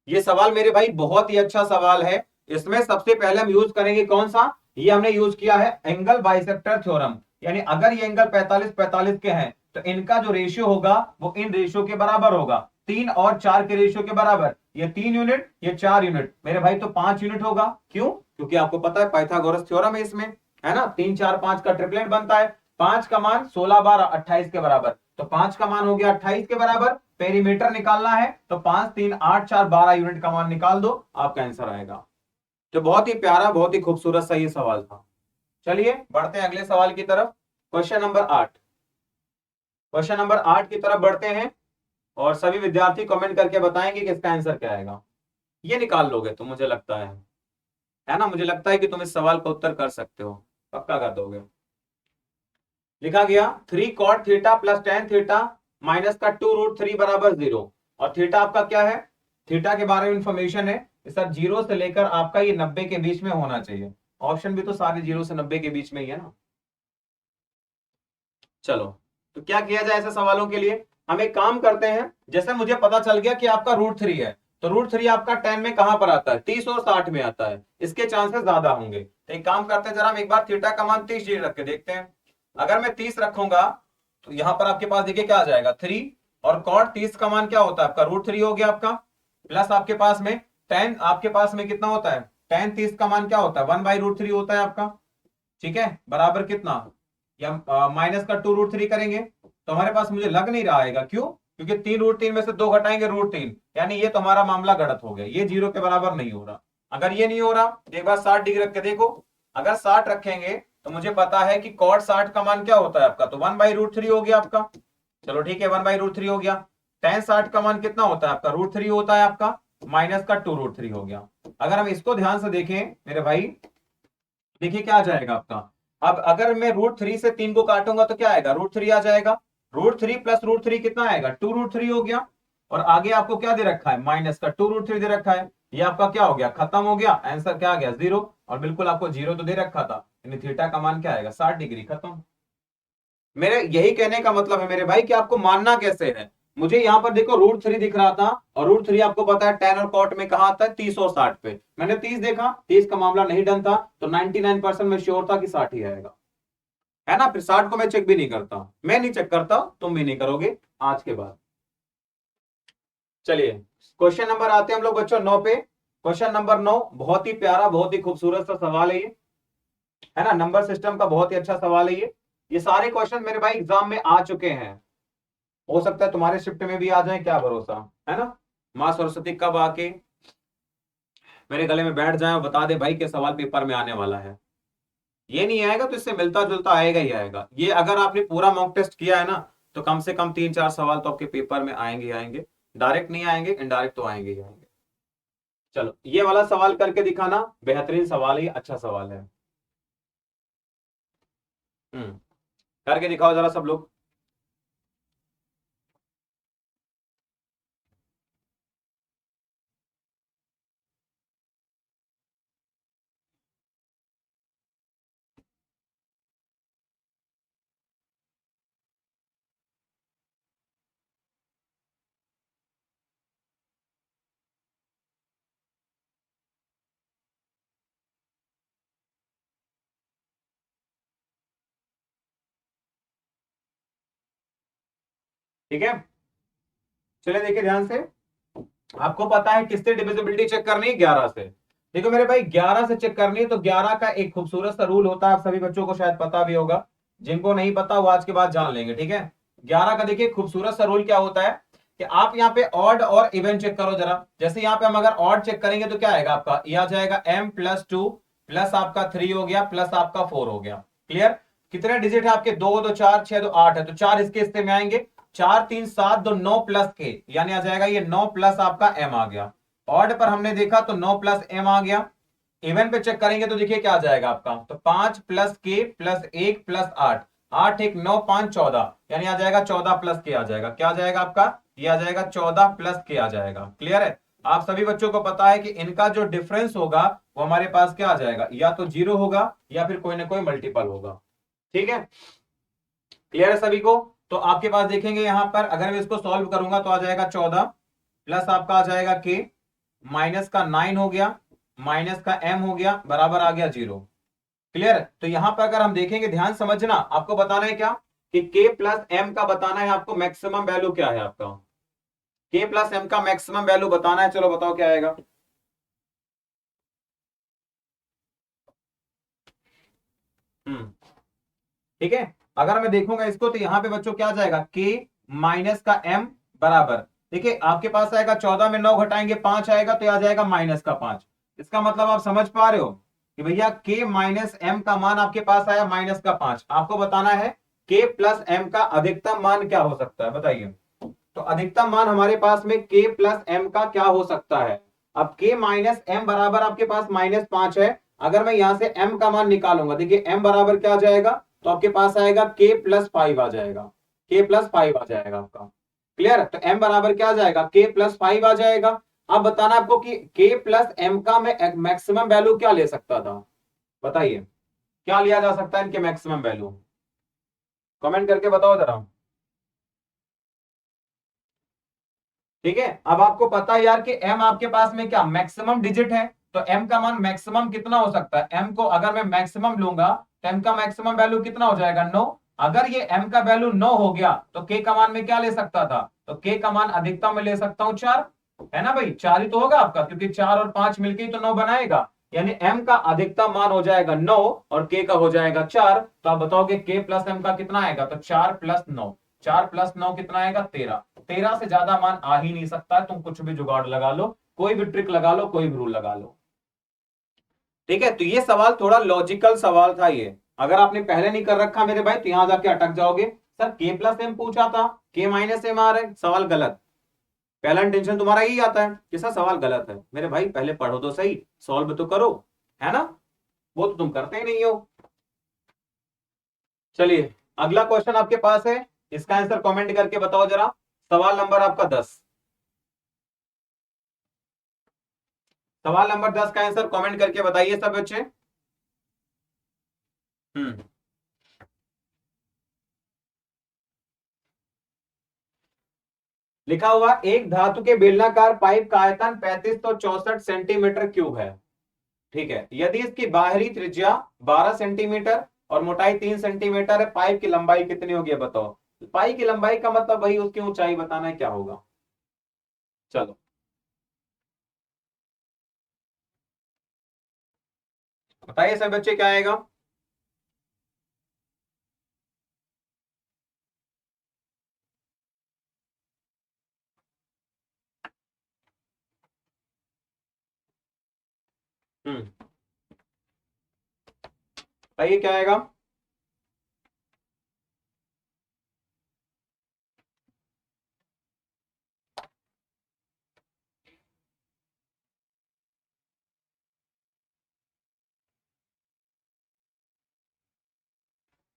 ये सवाल मेरे भाई बहुत ही अच्छा सवाल है। इसमें सबसे पहले हम यूज करेंगे कौन सा, ये हमने यूज किया है एंगल बाइसेक्टर थ्योरम। यानी अगर ये एंगल 45 45 के हैं तो इनका जो रेशियो होगा वो इन रेशियो के बराबर होगा, 3 और 4 के रेशियो के बराबर। ये 3 यूनिट ये 4 यूनिट मेरे भाई, तो 5 यूनिट होगा। क्यों? क्योंकि आपको पता है पाइथागोरस थ्योरम है इसमें, है ना, 3 4 5 का ट्रिपलेट बनता है। 5 का मान 16 12 28 के बराबर, तो 5 का मान हो गया 28 के बराबर। पेरीमीटर निकालना है तो 5 3 8 4 12 यूनिट का मान निकाल दो, आपका आंसर आएगा। तो बहुत ही प्यारा बहुत ही खूबसूरत सा ये सवाल था। चलिए बढ़ते हैं अगले सवाल की तरफ। क्वेश्चन नंबर 8, क्वेश्चन नंबर 8 की तरफ बढ़ते हैं और सभी विद्यार्थी कमेंट करके बताएंगे कि इसका आंसर क्या आएगा। ये निकाल लोगे तो मुझे लगता है ना, मुझे लगता है कि तुम इस सवाल का उत्तर कर सकते हो, पक्का कर दोगे। लिखा गया 3 cot theta plus tan theta minus का 2√3 बराबर 0। और थीटा आपका क्या है, थीटा के बारे में इंफॉर्मेशन है सर 0 से लेकर आपका ये 90 के बीच में होना चाहिए। ऑप्शन भी तो सारे 0 से 90 के बीच में ही है ना। चलो तो क्या किया जाए ऐसे सवालों के लिए, हम एक काम करते हैं, जैसे मुझे पता चल गया कि आपका √3 है, तो √3 आपका 10 में कहां पर आता है 30 और 60 में आता है, इसके चांसेस ज्यादा होंगे। तो एक काम करते हैं जरा हम एक बार थीटा का मान 30 डिग्री रख के देखते हैं। अगर मैं 30 रखूंगा तो यहां पर आपके पास देखिए क्या आ जाएगा 3, और कॉट 30 का मान क्या होता है आपका √3 हो गया आपका, प्लस आपके पास में 10 आपके पास में कितना होता है tan 30 का मान क्या होता है 1/√3 होता है आपका। ठीक है, बराबर कितना, या माइनस का 2√3 करेंगे तो हमारे पास मुझे लग नहीं रहा आएगा। क्यों? क्योंकि 3√3 में से 2 घटाएंगे √3, यानी ये तो हमारा मामला गलत हो गया, ये 0 के बराबर नहीं हो रहा। अगर ये नहीं हो रहा तो एक बार 60 डिग्री रख के देखो। अगर 60 रखेंगे तो मुझे पता है कि cot 60 का मान क्या होता है आपका, तो 1/√3 हो गया आपका। चलो ठीक है 1/√3 हो गया। tan 60 का मान कितना होता है आपका √3 होता है आपका, माइनस का 2√3 हो गया। अगर हम इसको ध्यान से देखें मेरे भाई, देखिए क्या आ जाएगा आपका। अब अगर मैं √3 से 3 को काटूंगा तो क्या आएगा √3 आ जाएगा। √3 प्लस √3 कितना आएगा 2√3 हो गया। और आगे आपको क्या दे रखा है माइनस का 2√3 दे रखा है, ये आपका क्या हो गया खत्म हो गया, आंसर क्या आ गया 0। और बिल्कुल आपको 0 तो दे रखा था, यानी थीटा का मान क्या आएगा 60 डिग्री, खत्म। मेरे यही कहने का मतलब है मेरे भाई कि आपको मानना कैसे है। मुझे यहां पर देखो √3 दिख रहा था, और √3 आपको पता है tan और cot में कहा आता है 30 और 60 पे, मैंने 30 देखा, 30 का मामला नहीं डन था, तो 99% में श्योर था कि 60 ही आएगा, है ना। फिर 60 को मैं चेक भी नहीं करता, मैं नहीं चेक करता, तुम भी नहीं करोगे आज के बाद। चलिए क्वेश्चन नंबर आते हैं हम लोग बच्चों 9 पे। क्वेश्चन नंबर 9 बहुत ही प्यारा बहुत ही खूबसूरत सा सवाल है ये, है ना, नंबर सिस्टम का बहुत ही अच्छा सवाल है ये सारे क्वेश्चन मेरे भाई एग्जाम में आ चुके हैं, हो सकता है तुम्हारे शिफ्ट में भी आ जाए, क्या भरोसा, है ना। माँ सरस्वती कब आके मेरे गले में बैठ जाए और बता दे भाई कि सवाल पेपर में आने वाला है। ये नहीं आएगा तो इससे मिलता जुलता आएगा ही आएगा। ये अगर आपने पूरा मॉक टेस्ट किया है ना तो कम से कम 3 4 सवाल तो आपके पेपर में आएंगे ही आएंगे, डायरेक्ट नहीं आएंगे इनडायरेक्ट तो आएंगे ही आएंगे। चलो ये वाला सवाल करके दिखाना, बेहतरीन सवाल है, अच्छा सवाल है। हम्म, करके दिखाओ जरा सब लोग। ठीक है, चलिए देखिए ध्यान से। आपको पता है किससे डिविजिबिलिटी चेक करनी है? 11 से। देखो मेरे भाई 11 से चेक करनी है, तो 11 का एक खूबसूरत सा रूल होता है, आप सभी बच्चों को शायद पता भी होगा, जिनको नहीं पता वो आज के बाद जान लेंगे। ठीक है, 11 का देखिए खूबसूरत सा रूल क्या होता है कि आप यहाँ पे ऑड और इवन चेक करो जरा। जैसे यहाँ पे हम अगर ऑड चेक करेंगे तो क्या आएगा आपका, ये आ जाएगा m+2 प्लस आपका 3 हो गया प्लस आपका 4 हो गया। क्लियर? कितने डिजिट है आपके? 2 2 4 6 2 8 है, तो 4 इसके हिस्से में आएंगे। 4 3 7 2 9 प्लस के, यानी आ जाएगा ये 9 प्लस आपका m आ गया। ऑड पर हमने देखा तो 9 प्लस m आ गया। इवन पे चेक करेंगे तो देखिए क्या आ जाएगा आपका, तो 5 प्लस के प्लस 1 प्लस 8, 8 1 9 5 14, यानी आ जाएगा 14 प्लस के आ जाएगा। क्या आ जाएगा आपका? ये आ जाएगा 14 प्लस के आ जाएगा। क्लियर है? आप सभी बच्चों को पता है कि इनका जो डिफरेंस होगा वो हमारे पास क्या आ जाएगा, या तो 0 होगा या फिर कोई ना कोई मल्टीपल होगा। ठीक है, क्लियर है सभी को? तो आपके पास देखेंगे यहां पर अगर मैं इसको सॉल्व करूंगा तो आ जाएगा 14 प्लस आपका आ जाएगा के, माइनस का 9 हो गया, माइनस का m हो गया, बराबर आ गया 0। क्लियर? तो यहां पर अगर हम देखेंगे, ध्यान समझना, आपको बताना है क्या कि k प्लस m का बताना है आपको मैक्सिमम वैल्यू क्या है आपका, k प्लस m का मैक्सिमम वैल्यू बताना है। चलो बताओ क्या आएगा। ठीक है, अगर मैं देखूंगा इसको तो यहां पे बच्चों क्या आ जाएगा, k माइनस का m बराबर, देखिए आपके पास आएगा 14 में 9 घटाएंगे 5 आएगा, तो ये आ जाएगा माइनस का 5। इसका मतलब आप समझ पा रहे हो कि भैया k माइनस m का मान आपके पास आया माइनस का 5। आपको बताना है k प्लस m का अधिकतम मान क्या हो सकता है, बताइए। तो अधिकतम मान हमारे पास में k प्लस m का क्या हो सकता है? अब k माइनस m बराबर आपके पास -5 है। अगर मैं यहां से m का मान निकालूंगा, देखिए m बराबर क्या आ जाएगा, तो आपके पास आएगा k प्लस 5 आ जाएगा, k प्लस 5 आ जाएगा आपका। क्लियर? तो m बराबर क्या आ जाएगा, k प्लस 5 आ जाएगा। अब बताना आपको कि k प्लस m का मैं मैक्सिमम वैल्यू क्या ले सकता था, बताइए क्या लिया जा सकता है इनके मैक्सिमम वैल्यू, कमेंट करके बताओ जरा। ठीक है, अब आपको पता है यार कि m आपके पास में क्या मैक्सिमम डिजिट है, तो m का मान मैक्सिमम कितना हो सकता है, m को अगर मैं मैक्सिमम लूंगा तो m का मैक्सिमम वैल्यू कितना हो जाएगा, 9। अगर ये m का वैल्यू 9 हो गया तो k का मान में क्या ले सकता था, तो k का मान अधिकतम में ले सकता हूं 4, है ना भाई? 4 ही तो होगा आपका, क्योंकि 4 और 5 मिलकर ही तो 9 बनाएगा। यानी m का अधिकतम मान हो जाएगा 9 और k का हो जाएगा 4। तो आप बताओगे k प्लस m का कितना आएगा, तो 4 प्लस 9, 4 प्लस 9 कितना आएगा, 13। 13 से ज्यादा मान आ ही नहीं सकता, तुम कुछ भी जुगाड़ लगा लो, कोई भी ट्रिक लगा लो, कोई भी रूल लगा लो। ठीक है, तो ये सवाल थोड़ा लॉजिकल सवाल था ये, अगर आपने पहले नहीं कर रखा मेरे भाई तो यहां जाके अटक जाओगे। सर के प्लस एम पूछा था, के माइनस एम आ रहा है, सवाल गलत। पहला इंटेंशन तुम्हारा यही आता है कि सर सवाल गलत है। मेरे भाई पहले पढ़ो तो सही, सॉल्व तो करो, है ना? वो तो तुम करते ही नहीं हो। चलिए अगला क्वेश्चन आपके पास है, इसका आंसर कमेंट करके बताओ जरा। सवाल नंबर आपका 10, सवाल नंबर 10 का आंसर कमेंट करके बताइए सब बच्चे। हम्म, लिखा हुआ एक धातु के बेलनाकार पाइप का आयतन 3564 सेंटीमीटर क्यूब है। ठीक है, यदि इसकी बाहरी त्रिज्या 12 सेंटीमीटर और मोटाई 3 सेंटीमीटर है, पाइप की लंबाई कितनी होगी बताओ। पाइप की लंबाई का मतलब भाई उसकी ऊंचाई बताना है, क्या होगा। चलो बताइए सब बच्चे क्या आएगा। बताइए क्या आएगा।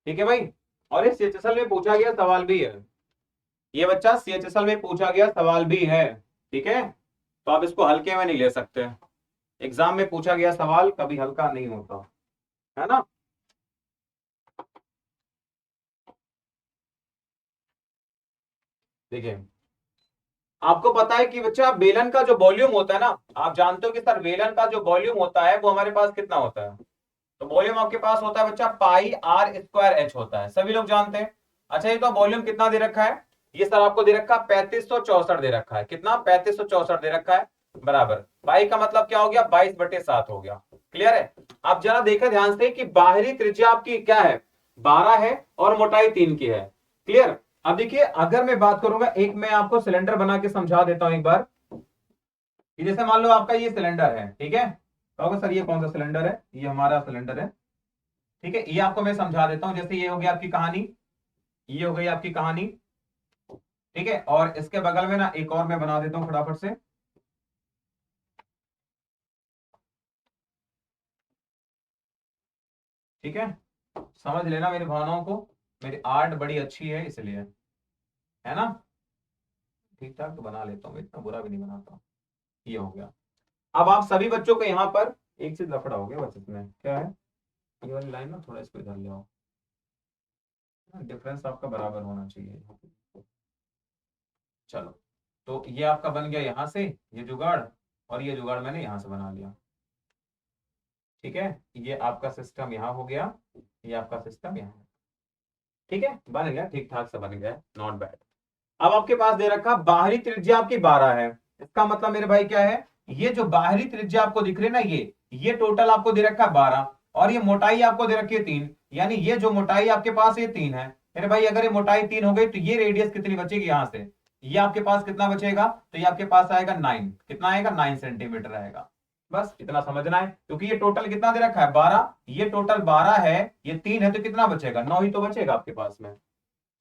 ठीक है भाई, और ये सीएचएसएल में पूछा गया सवाल भी है, ये बच्चा सीएचएसएल में पूछा गया सवाल भी है। ठीक है, तो आप इसको हल्के में नहीं ले सकते, एग्जाम में पूछा गया सवाल कभी हल्का नहीं होता, है ना? देखिए आपको पता है कि बच्चा बेलन का जो वॉल्यूम होता है ना, आप जानते हो कि सर बेलन का जो वॉल्यूम होता है वो हमारे पास कितना होता है, तो वॉल्यूम आपके पास होता है बच्चा पाई आर स्क्वायर एच होता है, सभी लोग जानते हैं। अच्छा ये तो वॉल्यूम कितना दे रखा है, ये सर आपको दे रखा 3564 दे रखा है, कितना 3564 दे रखा है, बराबर पाई का मतलब क्या हो गया 22/7 हो गया। क्लियर है। अब जरा देखा ध्यान से कि बाहरी त्रिज्या आपकी क्या है 12 है और मोटाई 3 की है। क्लियर। अब देखिए अगर मैं बात करूंगा, एक मैं आपको सिलेंडर बना के समझा देता हूं एक बार। जैसे मान लो आपका ये सिलेंडर है, ठीक है, कहोगे सर ये कौन सा सिलेंडर है, ये हमारा सिलेंडर है, ठीक है, ये आपको मैं समझा देता हूं। जैसे ये हो गया आपकी कहानी, ये हो गई आपकी कहानी, ठीक है, और इसके बगल में ना एक और मैं बना देता हूं फटाफट से। ठीक है, समझ लेना मेरी भावनाओं को, मेरी आर्ट बड़ी अच्छी है इसलिए, है ना, ठीक ठाक तो बना लेता हूँ, इतना बुरा भी नहीं बनाता। ये हो गया। अब आप सभी बच्चों को यहाँ पर एक चीज लफड़ा हो गया बस, इसमें क्या है, ये वाली लाइन ना थोड़ा इसको इधर ले आओ, डिफरेंस आपका बराबर होना चाहिए। चलो, तो ये आपका बन गया यहां से ये जुगाड़, और ये जुगाड़ मैंने यहां से बना लिया। ठीक है, ये आपका सिस्टम यहाँ हो गया, ये आपका सिस्टम यहाँ। ठीक है, बन गया, ठीक ठाक से बन गया, नॉट बैड। अब आपके पास दे रखा बाहरी त्रिज्या आपकी 12 है, इसका मतलब मेरे भाई क्या है, ये जो बाहरी त्रिज्या आपको दिख रही है ना, ये टोटल आपको दे रखा है 12, और ये मोटाई आपको दे रखी है 3, यानी ये जो मोटाई आपके पास ये 3 है मेरे भाई। अगर ये मोटाई 3 हो गई तो ये रेडियस कितनी बचेगी यहां से, ये आपके पास कितना बचेगा, तो ये आपके पास आएगा 9, कितना आएगा 9 सेंटीमीटर आएगा। बस इतना समझना है, क्योंकि ये टोटल कितना दे रखा है 12, ये टोटल 12 है, ये 3 है, तो कितना बचेगा 9 ही तो बचेगा आपके पास में।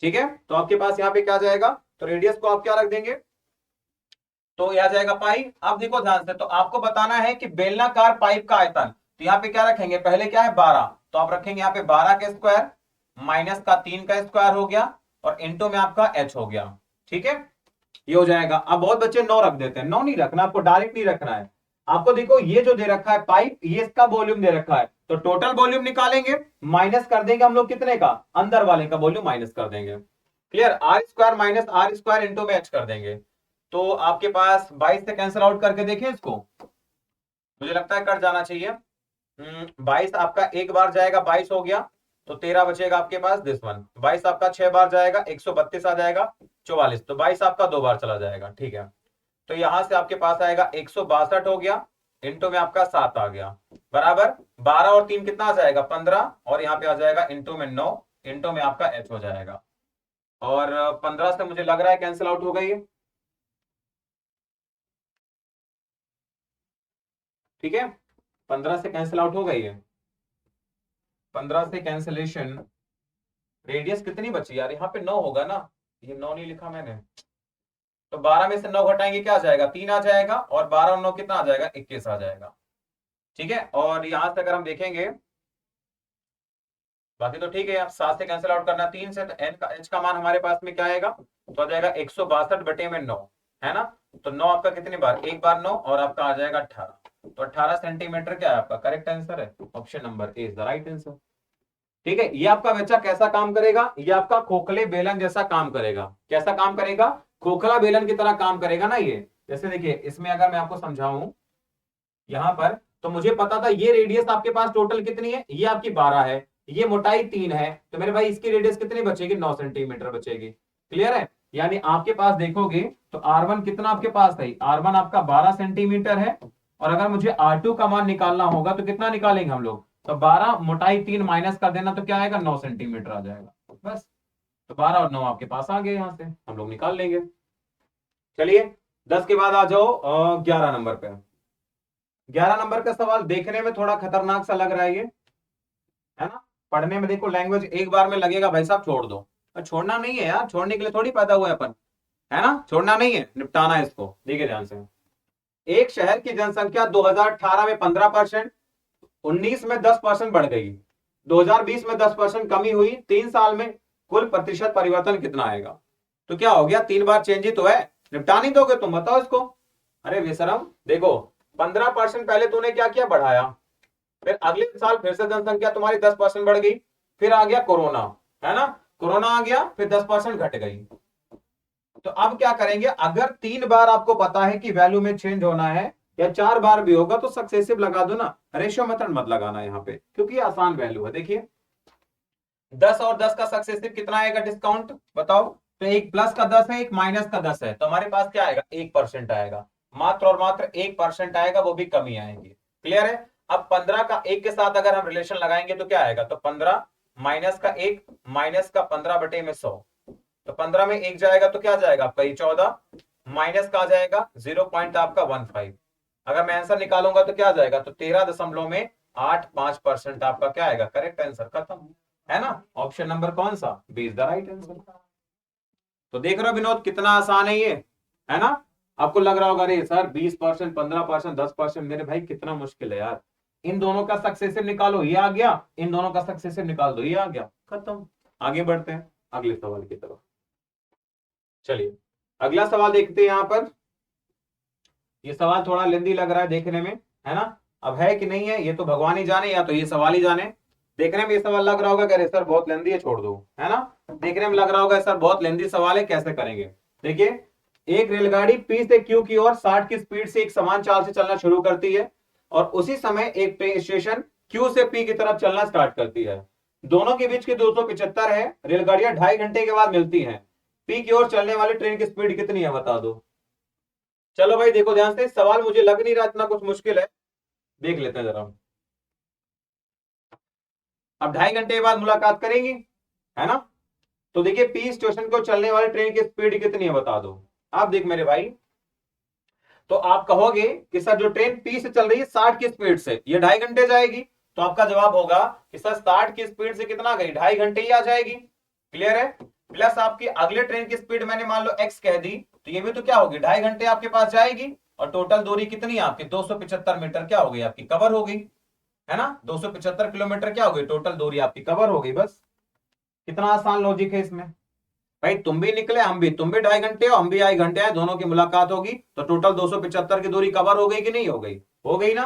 ठीक है, तो आपके पास यहाँ पे क्या जाएगा, तो रेडियस को आप क्या रख देंगे, तो यह जाएगा पाई। अब देखो ध्यान से, तो आपको बताना है कि बेलनाकार पाइप का आयतन, तो यहाँ पे क्या रखेंगे, पहले क्या है 12, तो आप रखेंगे यहाँ पे 12 का स्क्वायर माइनस का 3 का स्क्वायर हो गया, और इंटू में आपका h हो गया। ठीक है, ये हो जाएगा। अब बहुत बच्चे 9 रख देते हैं, 9 नहीं रखना आपको, डायरेक्ट नहीं रखना है आपको। देखो ये जो दे रखा है पाइप, ये इसका वॉल्यूम दे रखा है, तो टोटल वॉल्यूम निकालेंगे, माइनस कर देंगे हम लोग कितने का, अंदर वाले का वॉल्यूम माइनस कर देंगे। Clear, R square minus R square into में एच कर देंगे, तो आपके पास 22 से कैंसिल आउट करके देखें इसको, मुझे लगता है कट जाना चाहिए। 22 आपका एक बार जाएगा 22 हो गया, तो 13 बचेगा आपके पास दिस वन। 22 आपका 6 बार जाएगा 132 आ जाएगा 44, तो 22 आपका 2 बार चला जाएगा। ठीक है, तो यहां से आपके पास आएगा 162 हो गया, इंटू में आपका 7 आ गया, बराबर 12 और 3 कितना आ जाएगा 15, और यहाँ पे आ जाएगा इंटू में 9, इंटू में आपका एच हो जाएगा, और 15 से मुझे लग रहा है कैंसिल आउट हो गई है। ठीक है, 15 से कैंसिल आउट हो गई है, 15 से कैंसिलेशन, रेडियस कितनी बची यार, यहाँ पे 9 होगा ना, ये 9 नहीं लिखा मैंने, तो 12 में से 9 घटाएंगे क्या आ जाएगा 3 आ जाएगा, और 12 और 9 कितना आ जाएगा 21 आ जाएगा। ठीक है, और यहां से अगर हम देखेंगे, बाकी तो ठीक है, आप 7 से कैंसिल आउट करना 3 से, तो एन का एच का मान हमारे पास में क्या आएगा, तो आ जाएगा 162 बटे में 9, है ना, तो 9 आपका कितनी बार, एक बार 9, और आपका आ जाएगा 18, तो 18 सेंटीमीटर क्या है आपका करेक्ट आंसर है, option number A is the right answer. ठीक है, ये आपका बच्चा कैसा काम करेगा, ये आपका खोखले बेलन जैसा काम करेगा, कैसा काम करेगा, खोखला बेलन की तरह काम करेगा ना ये। जैसे देखिए इसमें अगर मैं आपको समझाऊं यहां पर, तो मुझे पता था ये रेडियस आपके पास टोटल कितनी है, ये आपकी 12 है, ये मोटाई 3 है, तो मेरे भाई इसकी रेडियस कितनी बचेगी 9 सेंटीमीटर बचेगी। क्लियर है, यानी आपके पास देखोगे तो R1 कितना आपके पास है, R1 आपका 12 सेंटीमीटर है, और अगर मुझे R2 का मान निकालना होगा तो कितना निकालेंगे हम लोग, तो 12 मोटाई 3 माइनस कर देना, तो क्या आएगा 9 सेंटीमीटर आ जाएगा बस, तो 12 और 9 आपके पास आ गए, यहां से हम लोग निकाल लेंगे। चलिए 10 के बाद आ जाओ 11 नंबर पे। 11 नंबर का सवाल देखने में थोड़ा खतरनाक सा लग रहा है ये, है ना, पढ़ने में देखो लैंग्वेज एक बार में लगेगा भाई साहब छोड़ दो, छोड़ना नहीं है यार, छोड़ने के लिए थोड़ी पैदा हुआ है अपन, है ना, छोड़ना नहीं है, निपटाना है इसको। देखिए ध्यान से, एक शहर की जनसंख्या 2018 में 15%, 19 में 10% बढ़ गई, 2020 में 10% कमी हुई, 3 साल में कुल प्रतिशत परिवर्तन कितना आएगा, तो क्या हो गया 3 बार चेंज ही तो है, निपटा नहीं दोगे तुम, बताओ इसको। अरे बेशरम, देखो 15% पहले तूने क्या किया बढ़ाया, फिर अगले साल फिर से जनसंख्या तुम्हारी 10% बढ़ गई, फिर आ गया कोरोना, है ना, कोरोना आ गया, फिर 10% घट गई, तो अब क्या करेंगे, अगर 3 बार आपको पता है कि वैल्यू में चेंज होना है, या 4 बार भी होगा तो सक्सेसिव लगा दो ना, रेशियो मेथड मत लगाना यहाँ पे, क्योंकि आसान वैल्यू है। देखिए 10 और 10 का सक्सेसिव कितना आएगा डिस्काउंट बताओ, तो एक प्लस का 10 है, एक माइनस का 10 है, तो हमारे पास क्या आएगा, 1% आएगा, मात्र और मात्र 1% आएगा, वो भी कमी आएंगे। क्लियर है। अब 15 का 1 के साथ अगर हम रिलेशन लगाएंगे तो क्या आएगा, तो 15 माइनस का 1 माइनस का 15 बटे में 100, तो 15 में 1 जाएगा तो क्या जाएगा आपका, ये 14, माइनस का आ जाएगा 0 आपका 15। अगर मैं आंसर निकालूंगा तो क्या आ जाएगा, तो 13.85% आपका क्या आएगा, करेक्ट आंसर। खत्म, है ना। ऑप्शन नंबर कौन सा, B is the right answer. तो देख रहे हो विनोद कितना आसान है ये, है ना। आपको लग रहा होगा अरे सर 20%, 15%, 10%, मेरे भाई कितना मुश्किल है यार। इन दोनों का सक्सेसिव निकालो, ये आ गया, इन दोनों का सक्सेसिव निकाल दो, ये आ गया, खत्म। आगे बढ़ते हैं अगले सवाल की तरफ। चलिए अगला सवाल देखते हैं यहां पर। ये सवाल थोड़ा लेंदी लग रहा है देखने में, है ना। अब है कि नहीं है ये तो भगवान ही जाने, या तो ये सवाल ही जाने। देखने में ये सवाल लग रहा होगा कि अरे सर बहुत लेंदी है, छोड़ दो, है ना। देखने में लग रहा होगा सर बहुत लेंदी सवाल है, कैसे करेंगे। देखिए, एक रेलगाड़ी पी से क्यू की ओर 60 की स्पीड से एक समान चाल से चलना शुरू करती है, और उसी समय एक ट्रेन स्टेशन क्यू से पी की तरफ चलना स्टार्ट करती है। दोनों के बीच की 275 है। रेलगाड़ियां 2.5 घंटे के बाद मिलती हैं। पी की ओर चलने वाली ट्रेन की स्पीड कितनी है, बता दो। चलो भाई देखो ध्यान से, सवाल मुझे लग नहीं रहा इतना कुछ मुश्किल है, देख लेते हैं जरा। अब 2.5 घंटे के बाद मुलाकात करेंगी, है ना। तो देखिए पी स्टेशन को चलने वाली ट्रेन की स्पीड कितनी है, बता दो। आप देख मेरे भाई, तो आप कहोगे कि सर जो ट्रेन पी से चल रही है 60 की स्पीड से, ये 2.5 घंटे जाएगी, तो आपका जवाब होगा कि सर 60 की स्पीड से कितना गई, 2.5 घंटे ही आ जाएगी। क्लियर है। प्लस आपकी अगले ट्रेन की स्पीड मैंने मान लो x कह दी, तो ये भी तो क्या होगी, 2.5 घंटे आपके पास जाएगी, और टोटल दूरी कितनी है आपकी, 275 मीटर क्या हो गई आपकी, कवर हो गई, है ना। 275 किलोमीटर क्या हो गई, टोटल दूरी आपकी कवर हो गई, बस। कितना आसान लॉजिक है इसमें। भाई तुम भी निकले हम भी, तुम भी 2.5 घंटे हो, हम भी 2.5 घंटे हैं, दोनों की मुलाकात होगी, तो टोटल 275 की दूरी कवर हो गई कि नहीं हो गई, हो गई ना।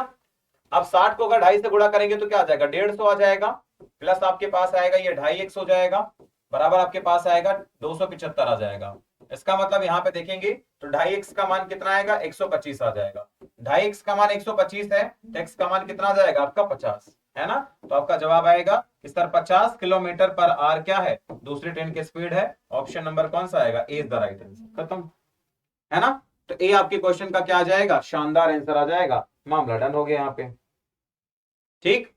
अब 60 को अगर 2.5 से गुणा करेंगे तो क्या आ जाएगा, 150 आ जाएगा, प्लस आपके पास आएगा ये 2.5x हो जाएगा, बराबर आपके पास आएगा 275 आ जाएगा। इसका मतलब यहां पे देखेंगे तो 2.5x का मान कितना आएगा, 125 आ जाएगा। 2.5x का मान 125 है, तो x का मान कितना आ जाएगा आपका 50, है ना। तो आपका जवाब आएगा कि सर 50 किलोमीटर पर आवर क्या है, दूसरी ट्रेन की स्पीड है। ऑप्शन नंबर कौन सा आएगा, ए इज द राइट आंसर। खत्म, है ना। तो ए आपके क्वेश्चन का क्या आ जाएगा, शानदार आंसर आ जाएगा। मामला डन हो गया यहाँ पे। ठीक,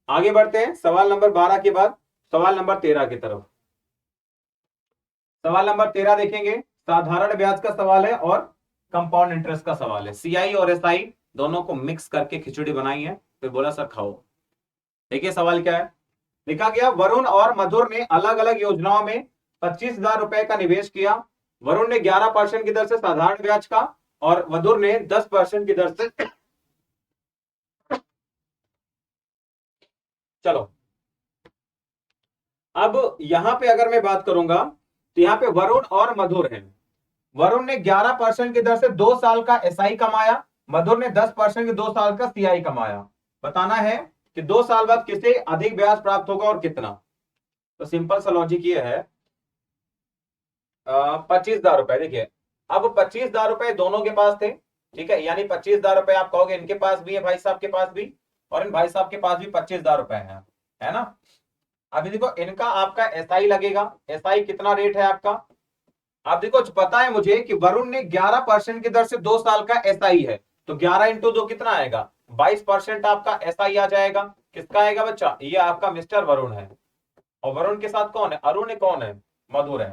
आगे बढ़ते हैं सवाल नंबर 12 के बाद सवाल नंबर 13 की तरफ। सवाल नंबर 13 देखेंगे, साधारण ब्याज का सवाल है और कंपाउंड इंटरेस्ट का सवाल है। सीआई और एसआई दोनों को मिक्स करके खिचड़ी बनाई है, फिर बोला सर खाओ। देखिए सवाल क्या है, लिखा गया वरुण और मधुर ने अलग अलग योजनाओं में 25,000 रुपए का निवेश किया। वरुण ने 11% की दर से साधारण ब्याज का, और मधुर ने 10% की दर से, चलो अब यहां पे अगर मैं बात करूंगा तो यहां पे वरुण और मधुर हैं। वरुण ने 11% की दर से 2 साल का एसआई कमाया, मधुर ने 10% की 2 साल का सीआई कमाया। बताना है कि 2 साल बाद किसे अधिक ब्याज प्राप्त होगा और कितना। तो सिंपल सा लॉजिक ये है, 25,000 रुपए। देखिए अब 25,000 रुपए दोनों के पास थे, ठीक है, यानी 25,000 रुपए आप कहोगे इनके पास भी है, भाई साहब के पास भी, और इन भाई साहब के पास भी 25,000 रुपए है ना। अभी देखो इनका आपका एसआई लगेगा, एसआई कितना रेट है आपका, आप देखो पता है मुझे कि वरुण ने 11% की दर से 2 साल का एसआई है, तो 11 इंटू 2 कितना आएगा, 22% आपका एसआई आ जाएगा। किसका आएगा बच्चा, ये आपका मिस्टर वरुण है, और वरुण के साथ कौन है, अरुण है, कौन है, मधुर है।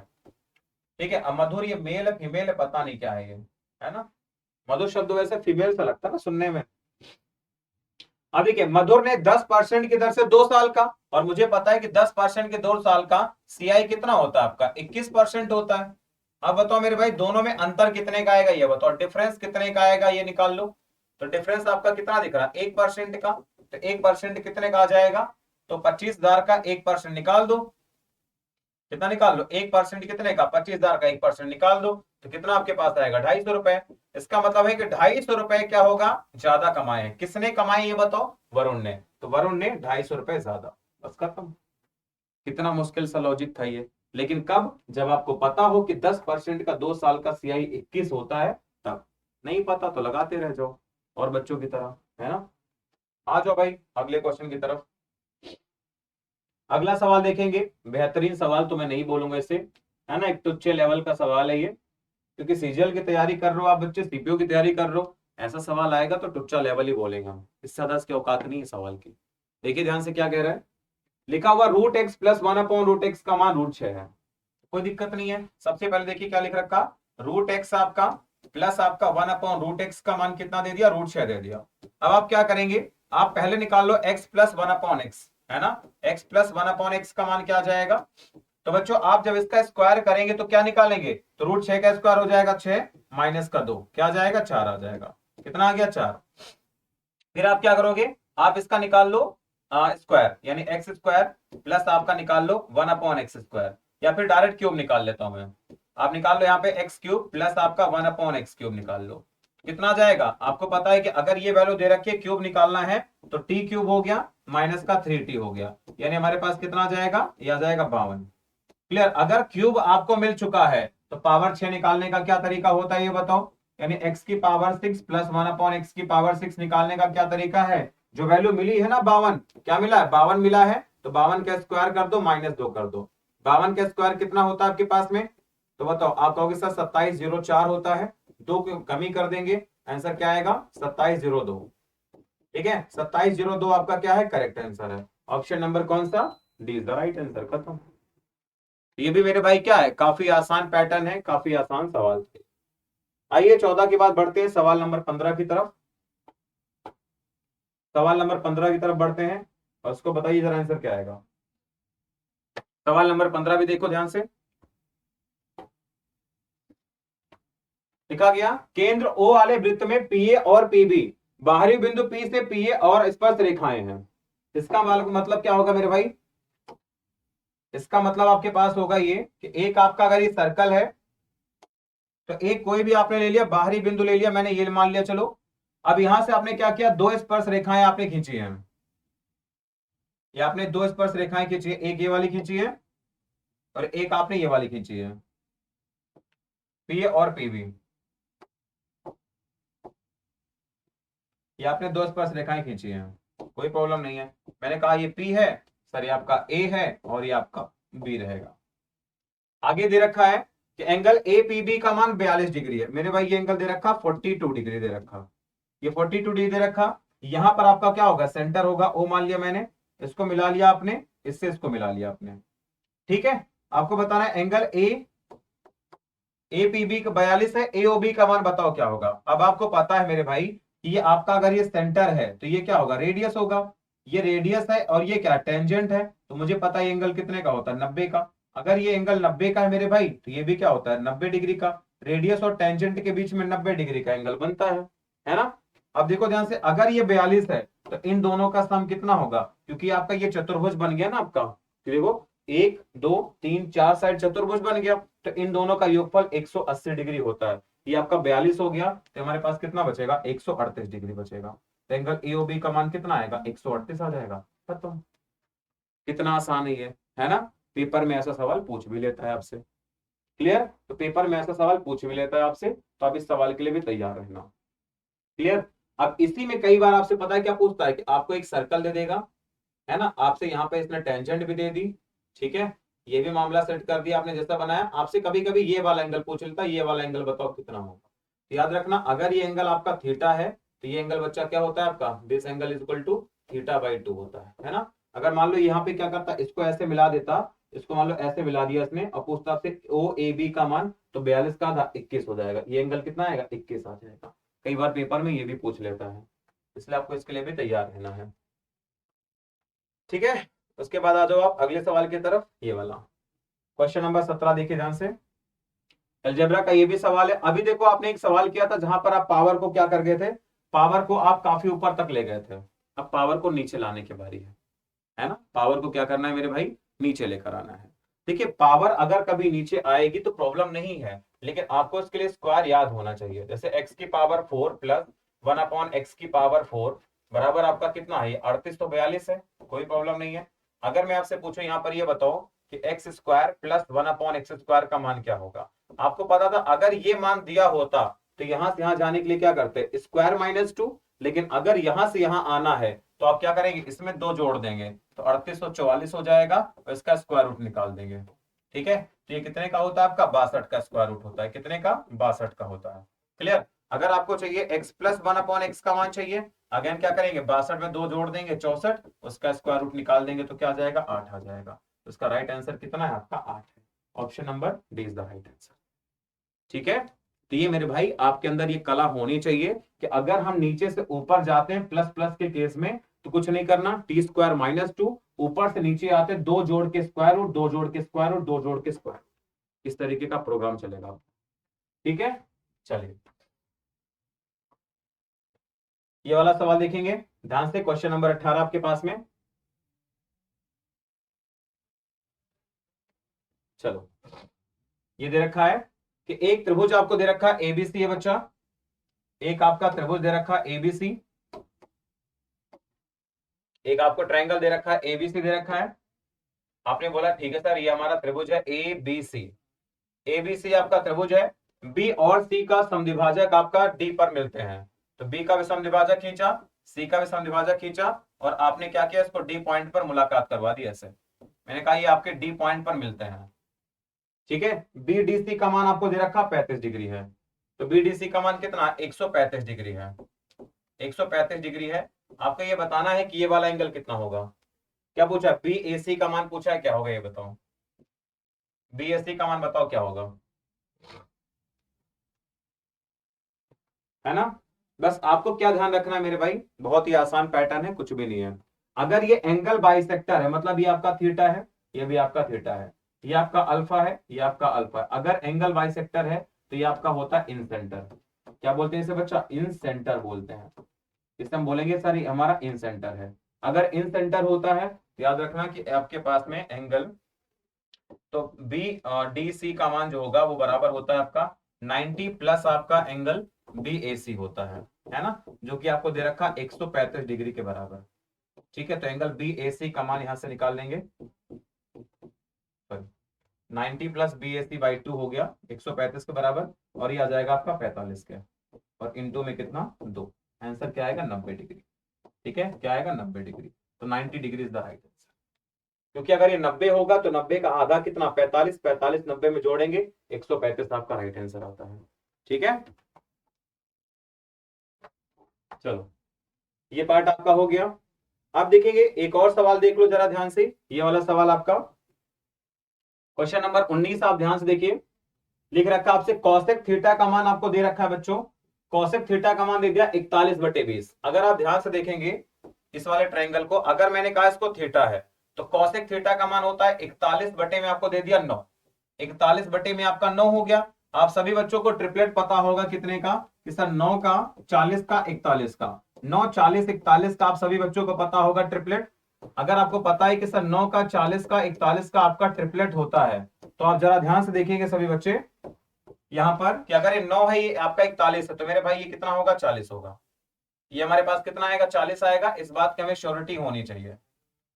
ठीक है, अब मधुर ये मेल है फीमेल है पता नहीं क्या है ये, है ना। मधुर शब्द वैसे फीमेल सा लगता है ना सुनने में। अब देखिए मधुर ने 10% की दर से 2 साल का, और मुझे पता है कि 10% के 2 साल का सीआई कितना होता है आपका, 21% होता है। अब बताओ मेरे भाई दोनों में अंतर कितने का आएगा, ये बताओ डिफरेंस कितने का आएगा, ये निकाल लो। तो डिफरेंस आपका कितना दिख रहा है, 1% का, तो 1% कितने का आ जाएगा, तो 25,000 का 1% निकाल दो, कितना निकाल लो, 1% कितने का, 25,000 का 1% निकाल दो, तो कितना आपके पास आएगा, 250 रुपए। इसका मतलब है कि 250 रुपए क्या होगा, ज्यादा कमाए हैं। किसने कमाए ये बताओ, वरुण ने, तो वरुण ने 250 रुपए ज्यादा, बस खत्म। कितना मुश्किल सा लॉजिक था ये, लेकिन कब, जब आपको पता हो कि 10% का 2 साल का सीआई 21 होता है तब। नहीं पता तो लगाते रह जाओ और बच्चों की तरह, है ना। आ जाओ भाई अगले क्वेश्चन की तरफ। अगला सवाल देखेंगे, बेहतरीन सवाल तो मैं नहीं बोलूंगा इसे, है ना, एक टुच्चे लेवल का सवाल है ये, क्योंकि सीजीएल की तैयारी कर रहे हो आप बच्चे, सीपीयू की तैयारी कर रहे हो, ऐसा सवाल आएगा तो टुच्चा लेवल ही बोलेंगे हम, इससे ज्यादा इसकी औकात नहीं है सवाल की। देखिए ध्यान से क्या कह रहा है, लिखा हुआ रूट एक्स प्लस 1/√x का मान √6 है, कोई दिक्कत नहीं है। सबसे पहले देखिए क्या लिख रखा, रूट एक्स आपका प्लस आपका 1/√x का मान कितना दे दिया, √6 दे दिया। अब आप क्या करेंगे, आप पहले निकाल लो x प्लस 1/x, है ना, x प्लस 1/x का मान क्या आ जाएगा। तो बच्चों आप जब इसका स्क्वायर करेंगे तो क्या निकालेंगे, तो √6 का स्क्वायर हो जाएगा 6 माइनस का 2 क्या आ जाएगा, 4 आ जाएगा। कितना आ गया, 4। फिर आप क्या करोगे, आप इसका निकाल लो स्क्वायर, यानी एक्स स्क्वायर प्लस आपका निकाल लो 1/x², या फिर डायरेक्ट क्यूब निकाल लेता हूं मैं, आप निकाल लो यहाँ पे x³ प्लस आपका 1/x³ निकाल लो, कितना जाएगा। आपको पता है कि अगर ये वैल्यू दे रखी है, क्यूब निकालना है तो t³ हो गया माइनस का 3t हो गया, यानी हमारे पास कितना आ जाएगा, ये आ जाएगा 52। क्लियर, अगर क्यूब आपको मिल चुका है तो पावर 6 निकालने का क्या तरीका होता है ये बताओ, यानी x की पावर 6 प्लस 1/x की पावर 6 निकालने का क्या तरीका है, जो वैल्यू मिली है ना 52, क्या मिला है, 52 मिला है, तो 52 का स्क्वायर कर दो माइनस 2 कर दो। 52 का स्क्वायर कितना होता है आपके पास में, तो बताओ, आप कहोगे सर 2704 होता है, 2 कमी कर देंगे, आंसर क्या आएगा 2702। ठीक है, 2702 आपका क्या है, करेक्ट आंसर है। ऑप्शन नंबर कौन सा, D is the right answer, खत्म। ये भी मेरे भाई क्या है, काफी आसान पैटर्न है, काफी आसान सवाल थे। आइए 14 के बाद बढ़ते हैं सवाल नंबर 15 की तरफ, सवाल नंबर 15 की तरफ बढ़ते हैं, और उसको बताइए जरा आंसर क्या आएगा। सवाल नंबर 15 भी देखो ध्यान से, लिखा गया केंद्र ओ वाले वृत्त में पीए और पीबी, बाहरी बिंदु पी से पीए और स्पर्श रेखाएं हैं। इसका मतलब क्या होगा मेरे भाई, इसका मतलब आपके पास होगा ये कि एक आपका अगर ये सर्कल है, तो एक कोई भी आपने ले लिया, बाहरी बिंदु ले लिया मैंने, ये मान लिया चलो। अब यहां से आपने क्या किया, 2 स्पर्श रेखाएं आपने खींची हैं, ये आपने 2 स्पर्श रेखाएं खींची है, एक ये वाली खींची है और एक आपने ये वाली खींची है, पी और पीबी, ये आपने 2 स्पर्श रेखाएं खींची हैं, कोई प्रॉब्लम नहीं है। मैंने कहा ये पी है सर, ये आपका ए है और ये आपका बी रहेगा। आगे दे रखा है कि एंगल ए पी बी का मान 42 डिग्री है, मेरे भाई ये एंगल दे रखा 42 डिग्री दे रखा, ये 42 डिग्री दे रखा। यहां पर आपका क्या होगा, सेंटर होगा ओ मान लिया मैंने, इसको मिला लिया आपने, इससे इसको मिला लिया आपने। ठीक है, आपको बताना है एंगल ए पी बी का 42 है, ए ओ बी का मान बताओ क्या होगा। अब आपको पता है मेरे भाई कि ये आपका अगर ये सेंटर है तो ये क्या होगा, रेडियस होगा, ये रेडियस है और ये क्या टेंजेंट है, तो मुझे पता है एंगल कितने का होता है, 90 का। अगर ये एंगल 90 का है मेरे भाई, तो ये भी क्या होता है 90 डिग्री का, रेडियस और टेंजेंट के बीच में 90 डिग्री का एंगल बनता है ना। अब देखो ध्यान से, अगर ये 42 है तो इन दोनों का सम कितना होगा, क्योंकि आपका ये चतुर्भुज बन गया ना आपका, तो देखो 1 2 3 4 साइड चतुर्भुज बन गया, तो इन दोनों का योगफल 180 डिग्री होता है। ये आपका 42 हो गया, तो हमारे पास कितना बचेगा, 138 डिग्री बचेगा, तो एंगल एओबी का मान कितना आएगा, 138 आ जाएगा, खत्म। कितना आसान है ना। पेपर में ऐसा सवाल पूछ भी लेता है आपसे, क्लियर, तो पेपर में ऐसा सवाल पूछ भी लेता है आपसे, तो आप इस सवाल के लिए भी तैयार रहना, क्लियर। अब इसी में कई बार आपसे पता है क्या पूछता है, कि आपको एक सर्कल दे देगा, है ना, आपसे यहाँ पे इसने टेंजेंट भी दे दी, ठीक है, ये भी मामला सेट कर दिया आपने जैसा बनाया, आपसे कभी कभी ये वाला एंगल पूछ लेता है, ये वाला एंगल बताओ कितना होगा। तो याद रखना, अगर ये एंगल आपका थीटा है, तो ये एंगल बच्चा क्या होता है आपका, this angle is equal to θ/2 होता है ना। अगर मान लो यहाँ पे क्या करता, इसको ऐसे मिला देता, इसको मान लो ऐसे मिला दिया इसने, और पूछता आपसे ओ ए बी का मान, तो 42 का आधा 21 हो जाएगा, ये एंगल कितना आएगा, 21 आ जाएगा। कई बार पेपर में ये भी पूछ लेता है, इसलिए आपको इसके लिए भी तैयार रहना है, ठीक है। उसके बाद आ जाओ आप अगले सवाल की तरफ, ये वाला क्वेश्चन नंबर 17 देखिए ध्यान से, अलजेब्रा का ये भी सवाल है। अभी देखो आपने एक सवाल किया था जहां पर आप पावर को क्या कर गए थे, पावर को आप काफी ऊपर तक ले गए थे, अब पावर को नीचे लाने की बारी है ना। पावर को क्या करना है मेरे भाई, नीचे लेकर आना है। देखिए पावर अगर कभी नीचे आएगी तो प्रॉब्लम नहीं है, लेकिन आपको इसके लिए स्क्वायर याद होना चाहिए। जैसे x की पावर 4 प्लस 1/x की पावर 4 बराबर आपका कितना है, 38 तो 42 है, कोई प्रॉब्लम नहीं है। अगर मैं आपसे पूछूं यहाँ पर ये बताओ कि x square plus 1/x square का मान क्या होगा, आपको पता था अगर ये मान दिया होता तो यहां से यहां जाने के लिए क्या करते, स्क्वायर -2, लेकिन अगर यहां से यहां आना है तो आप क्या करेंगे, इसमें 2 जोड़ देंगे, तो 3844 हो जाएगा और इसका स्क्वायर रूट निकाल देंगे। ठीक है, तो ये कितने का होता है आपका 62 का स्क्वायर रूट होता है, कितने का 62 का होता है। क्लियर। अगर आपको चाहिए x प्लस 1/x का मान चाहिए, अगेन क्या करेंगे 62 में 2 जोड़ देंगे 64, उसका स्क्वायर रूट निकाल देंगे तो क्या आ जाएगा 8 आ जाएगा। तो इसका राइट आंसर कितना है आपका 8 है। Option number D is the right answer. ठीक है, तो ये मेरे भाई आपके अंदर ये कला होनी चाहिए कि अगर हम नीचे से ऊपर जाते हैं प्लस प्लस के केस में तो कुछ नहीं करना, टी स्क्वायर -2, ऊपर से नीचे आते 2 जोड़ के स्क्वायर रूट, 2 जोड़ के स्क्वायर रूट, 2 जोड़ के स्क्वायर, इस तरीके का प्रोग्राम चलेगा। ठीक है, चलिए ये वाला सवाल देखेंगे ध्यान से, क्वेश्चन नंबर 18 आपके पास में। चलो ये दे रखा है कि एक त्रिभुज आपको दे रखा है एबीसी है बच्चा, एक आपका त्रिभुज दे रखा है एबीसी, एक आपको ट्रायंगल दे रखा है एबीसी दे रखा है। आपने बोला ठीक है सर ये हमारा त्रिभुज है एबीसी, एबीसी आपका त्रिभुज है, बी और सी का समद्विभाजक आपका डी पर मिलते हैं, तो बी का भी समद्विभाजक खींचा, सी का भी समद्विभाजक खींचा, और आपने क्या किया इसको डी पॉइंट पर मुलाकात करवा दी। ऐसे मैंने कहा ये आपके डी पॉइंट पर मिलते हैं। ठीक है, बीडीसी का मान आपको दे रखा 35 डिग्री है, तो बीडीसी का मान कितना 135 डिग्री है, 135 डिग्री है। आपको ये बताना है कि ये वाला एंगल कितना होगा। क्या पूछा, बीएसी का मान पूछा है, क्या होगा ये बताओ, बीएसी का मान बताओ क्या होगा, है ना। बस आपको क्या ध्यान रखना है मेरे भाई, बहुत ही आसान पैटर्न है, कुछ भी नहीं है। अगर ये एंगल बाइसेक्टर है मतलब ये आपका थीटा है, ये भी आपका थीटा है, ये आपका अल्फा है, ये आपका अल्फा है। अगर एंगल बाइसेक्टर है तो ये आपका होता है इन सेंटर। क्या बोलते हैं इसे बच्चा, इन सेंटर बोलते हैं। इसे हम बोलेंगे सर ये हमारा इन सेंटर है। अगर इन सेंटर होता है तो याद रखना कि आपके पास में एंगल, तो बी डी सी का मान जो होगा वो बराबर होता है आपका 90 प्लस आपका एंगल बी ए सी होता है ना, जो कि आपको दे रखा 135 डिग्री के बराबर। ठीक है, तो एंगल बी ए सी का मान यहां से निकाल लेंगे, 90 plus B A C by 2 हो गया 135 के बराबर, और ये आ जाएगा आपका 45 के, और इनटू में कितना 2, आंसर क्या आएगा 90 डिग्री। ठीक है, क्या आएगा 90 डिग्री, तो 90 degree is the right answer. क्योंकि अगर ये 90 होगा तो 90 का आधा कितना 45, 45 90 में जोड़ेंगे 135 आपका राइट आंसर आता है। ठीक है, चलो ये पार्ट आपका हो गया। आप देखेंगे एक और सवाल देख लो जरा ध्यान से, ये वाला सवाल आपका क्वेश्चन नंबर 19 आप ध्यान से देखिए, लिख रखा आपसे कॉसेक थीटा का मान आपको दे रखा है बच्चों, कॉसेक थीटा का मान दे दिया 41/20। अगर आप ध्यान से देखेंगे इस वाले ट्रायंगल को, अगर मैंने कहा इसको थीटा है तो कॉसेक थीटा का मान होता है 41 बटे में आपको दे दिया 9, 41 बटे में आपका 9 हो गया। आप सभी बच्चों को ट्रिपलेट पता होगा कितने का, कि सर 9 का 40 का 41 का, 9 40 41 का आप सभी बच्चों को पता होगा ट्रिपलेट। अगर आपको पता है कि सर 9 का 40 का 41 का आपका ट्रिपलेट होता है, तो आप जरा ध्यान से देखिएगा सभी बच्चे यहां पर कि अगर ये 9 है ये आपका 41 है, तो मेरे भाई ये कितना होगा 40 होगा, ये हमारे पास कितना आएगा 40 आएगा। इस बात की हमें श्योरिटी होनी चाहिए।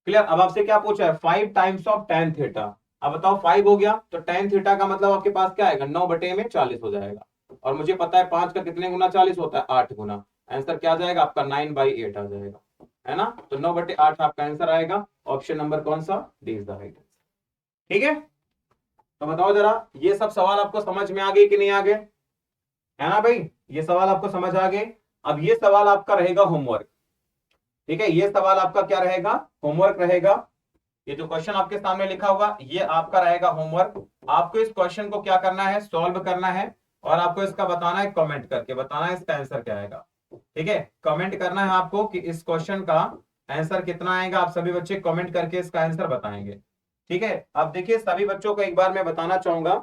क्लियर। अब आपसे क्या पूछा है 5 टाइम्स ऑफ tan थीटा, अब बताओ 5 हो गया तो tan थीटा का मतलब आपके पास क्या आएगा 9 बटे में 40 हो जाएगा, और मुझे पता है 5 का कितने गुना 40 होता है 8 गुना, आंसर क्या आ जाएगा आपका 9/8 आ जाएगा, है ना। तो 9/8 आपका आंसर आएगा, ऑप्शन नंबर कौन सा, D is the right answer. ठीक है, तो बताओ जरा ये सब सवाल आपको समझ में आ गए कि नहीं आ गए, है ना भाई, ये सवाल आपको समझ आ गए। अब ये सवाल आपका रहेगा होमवर्क। ठीक है, ये सवाल आपका क्या रहेगा, होमवर्क रहेगा। ये जो क्वेश्चन आपके सामने लिखा होगा ये आपका रहेगा होमवर्क। आपको इस क्वेश्चन को क्या करना है, सॉल्व करना है, और आपको इसका बताना है, कमेंट करके बताना है इसका आंसर क्या आएगा। ठीक है, कमेंट करना है आपको कि इस क्वेश्चन का आंसर कितना आएगा, आप सभी बच्चे कमेंट करके इसका आंसर बताएंगे। ठीक है, अब देखिए सभी बच्चों को एक बार मैं बताना चाहूंगा,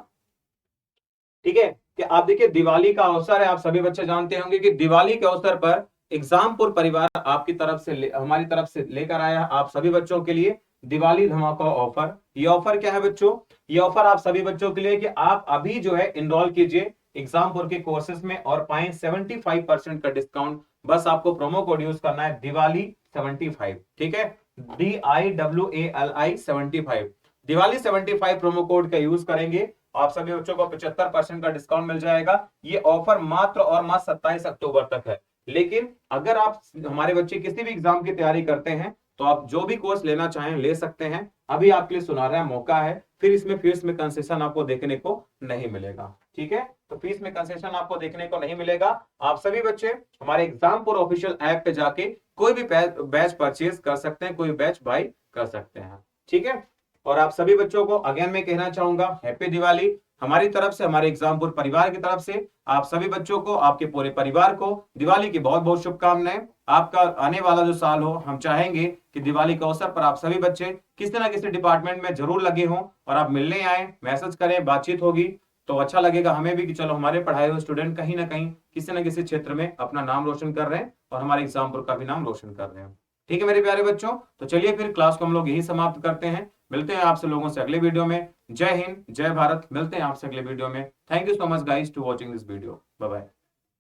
ठीक है, कि आप देखिए दिवाली का अवसर है, आप सभी बच्चे जानते होंगे कि दिवाली के अवसर पर एग्जामपुर परिवार आपकी तरफ से हमारी तरफ से लेकर आया आप सभी बच्चों के लिए दिवाली धमाका ऑफर। ये ऑफर क्या है बच्चों, ये ऑफर आप सभी बच्चों के लिए कि आप अभी जो है इनरोल कीजिए एग्जामपुर के कोर्सेज में और पाएं 75% का डिस्काउंट। बस आपको प्रोमो कोड यूज करना है दिवाली 75, ठीक है, DIWALI 75, दिवाली 75 प्रोमो कोड का यूज करेंगे, आप सभी बच्चों को 75% का डिस्काउंट मिल जाएगा। ये ऑफर मात्र और मात्र 27 अक्टूबर तक है। लेकिन अगर आप हमारे बच्चे किसी भी एग्जाम की तैयारी करते हैं तो आप जो भी कोर्स लेना चाहें ले सकते हैं। अभी आपके लिए सुनहरा मौका है, फिर इसमें फीस में कंसेशन आपको देखने को नहीं मिलेगा। ठीक है, तो फीस में कंसेशन आपको देखने को नहीं मिलेगा। आप सभी बच्चे हमारे एग्जामपुर ऑफिशियल ऐप पे जाके कोई भी बैच परचेज कर सकते हैं, कोई बैच बाई कर सकते हैं। ठीक है, और आप सभी बच्चों को अगेन मैं कहना चाहूंगा हैप्पी दिवाली हमारी तरफ से, हमारे एग्जामपुर परिवार की तरफ से। आप सभी बच्चों को, आपके पूरे परिवार को दिवाली की बहुत बहुत शुभकामनाएं। आपका आने वाला जो साल हो, हम चाहेंगे कि दिवाली के अवसर पर आप सभी बच्चे किसी ना किसी डिपार्टमेंट में जरूर लगे हों और आप मिलने आए, मैसेज करें, बातचीत होगी तो अच्छा लगेगा हमें भी कि चलो हमारे पढ़ाए हुए स्टूडेंट कहीं ना कहीं किसी न किसी क्षेत्र में अपना नाम रोशन कर रहे हैं और हमारे एग्जामपुर का भी नाम रोशन कर रहे हैं। ठीक है मेरे प्यारे बच्चों, तो चलिए फिर क्लास को हम लोग यही समाप्त करते हैं। मिलते हैं आपसे लोगों से अगले वीडियो में। जय हिंद, जय भारत। मिलते हैं आपसे अगले वीडियो में। Thank you so much guys to watching this video. Bye bye.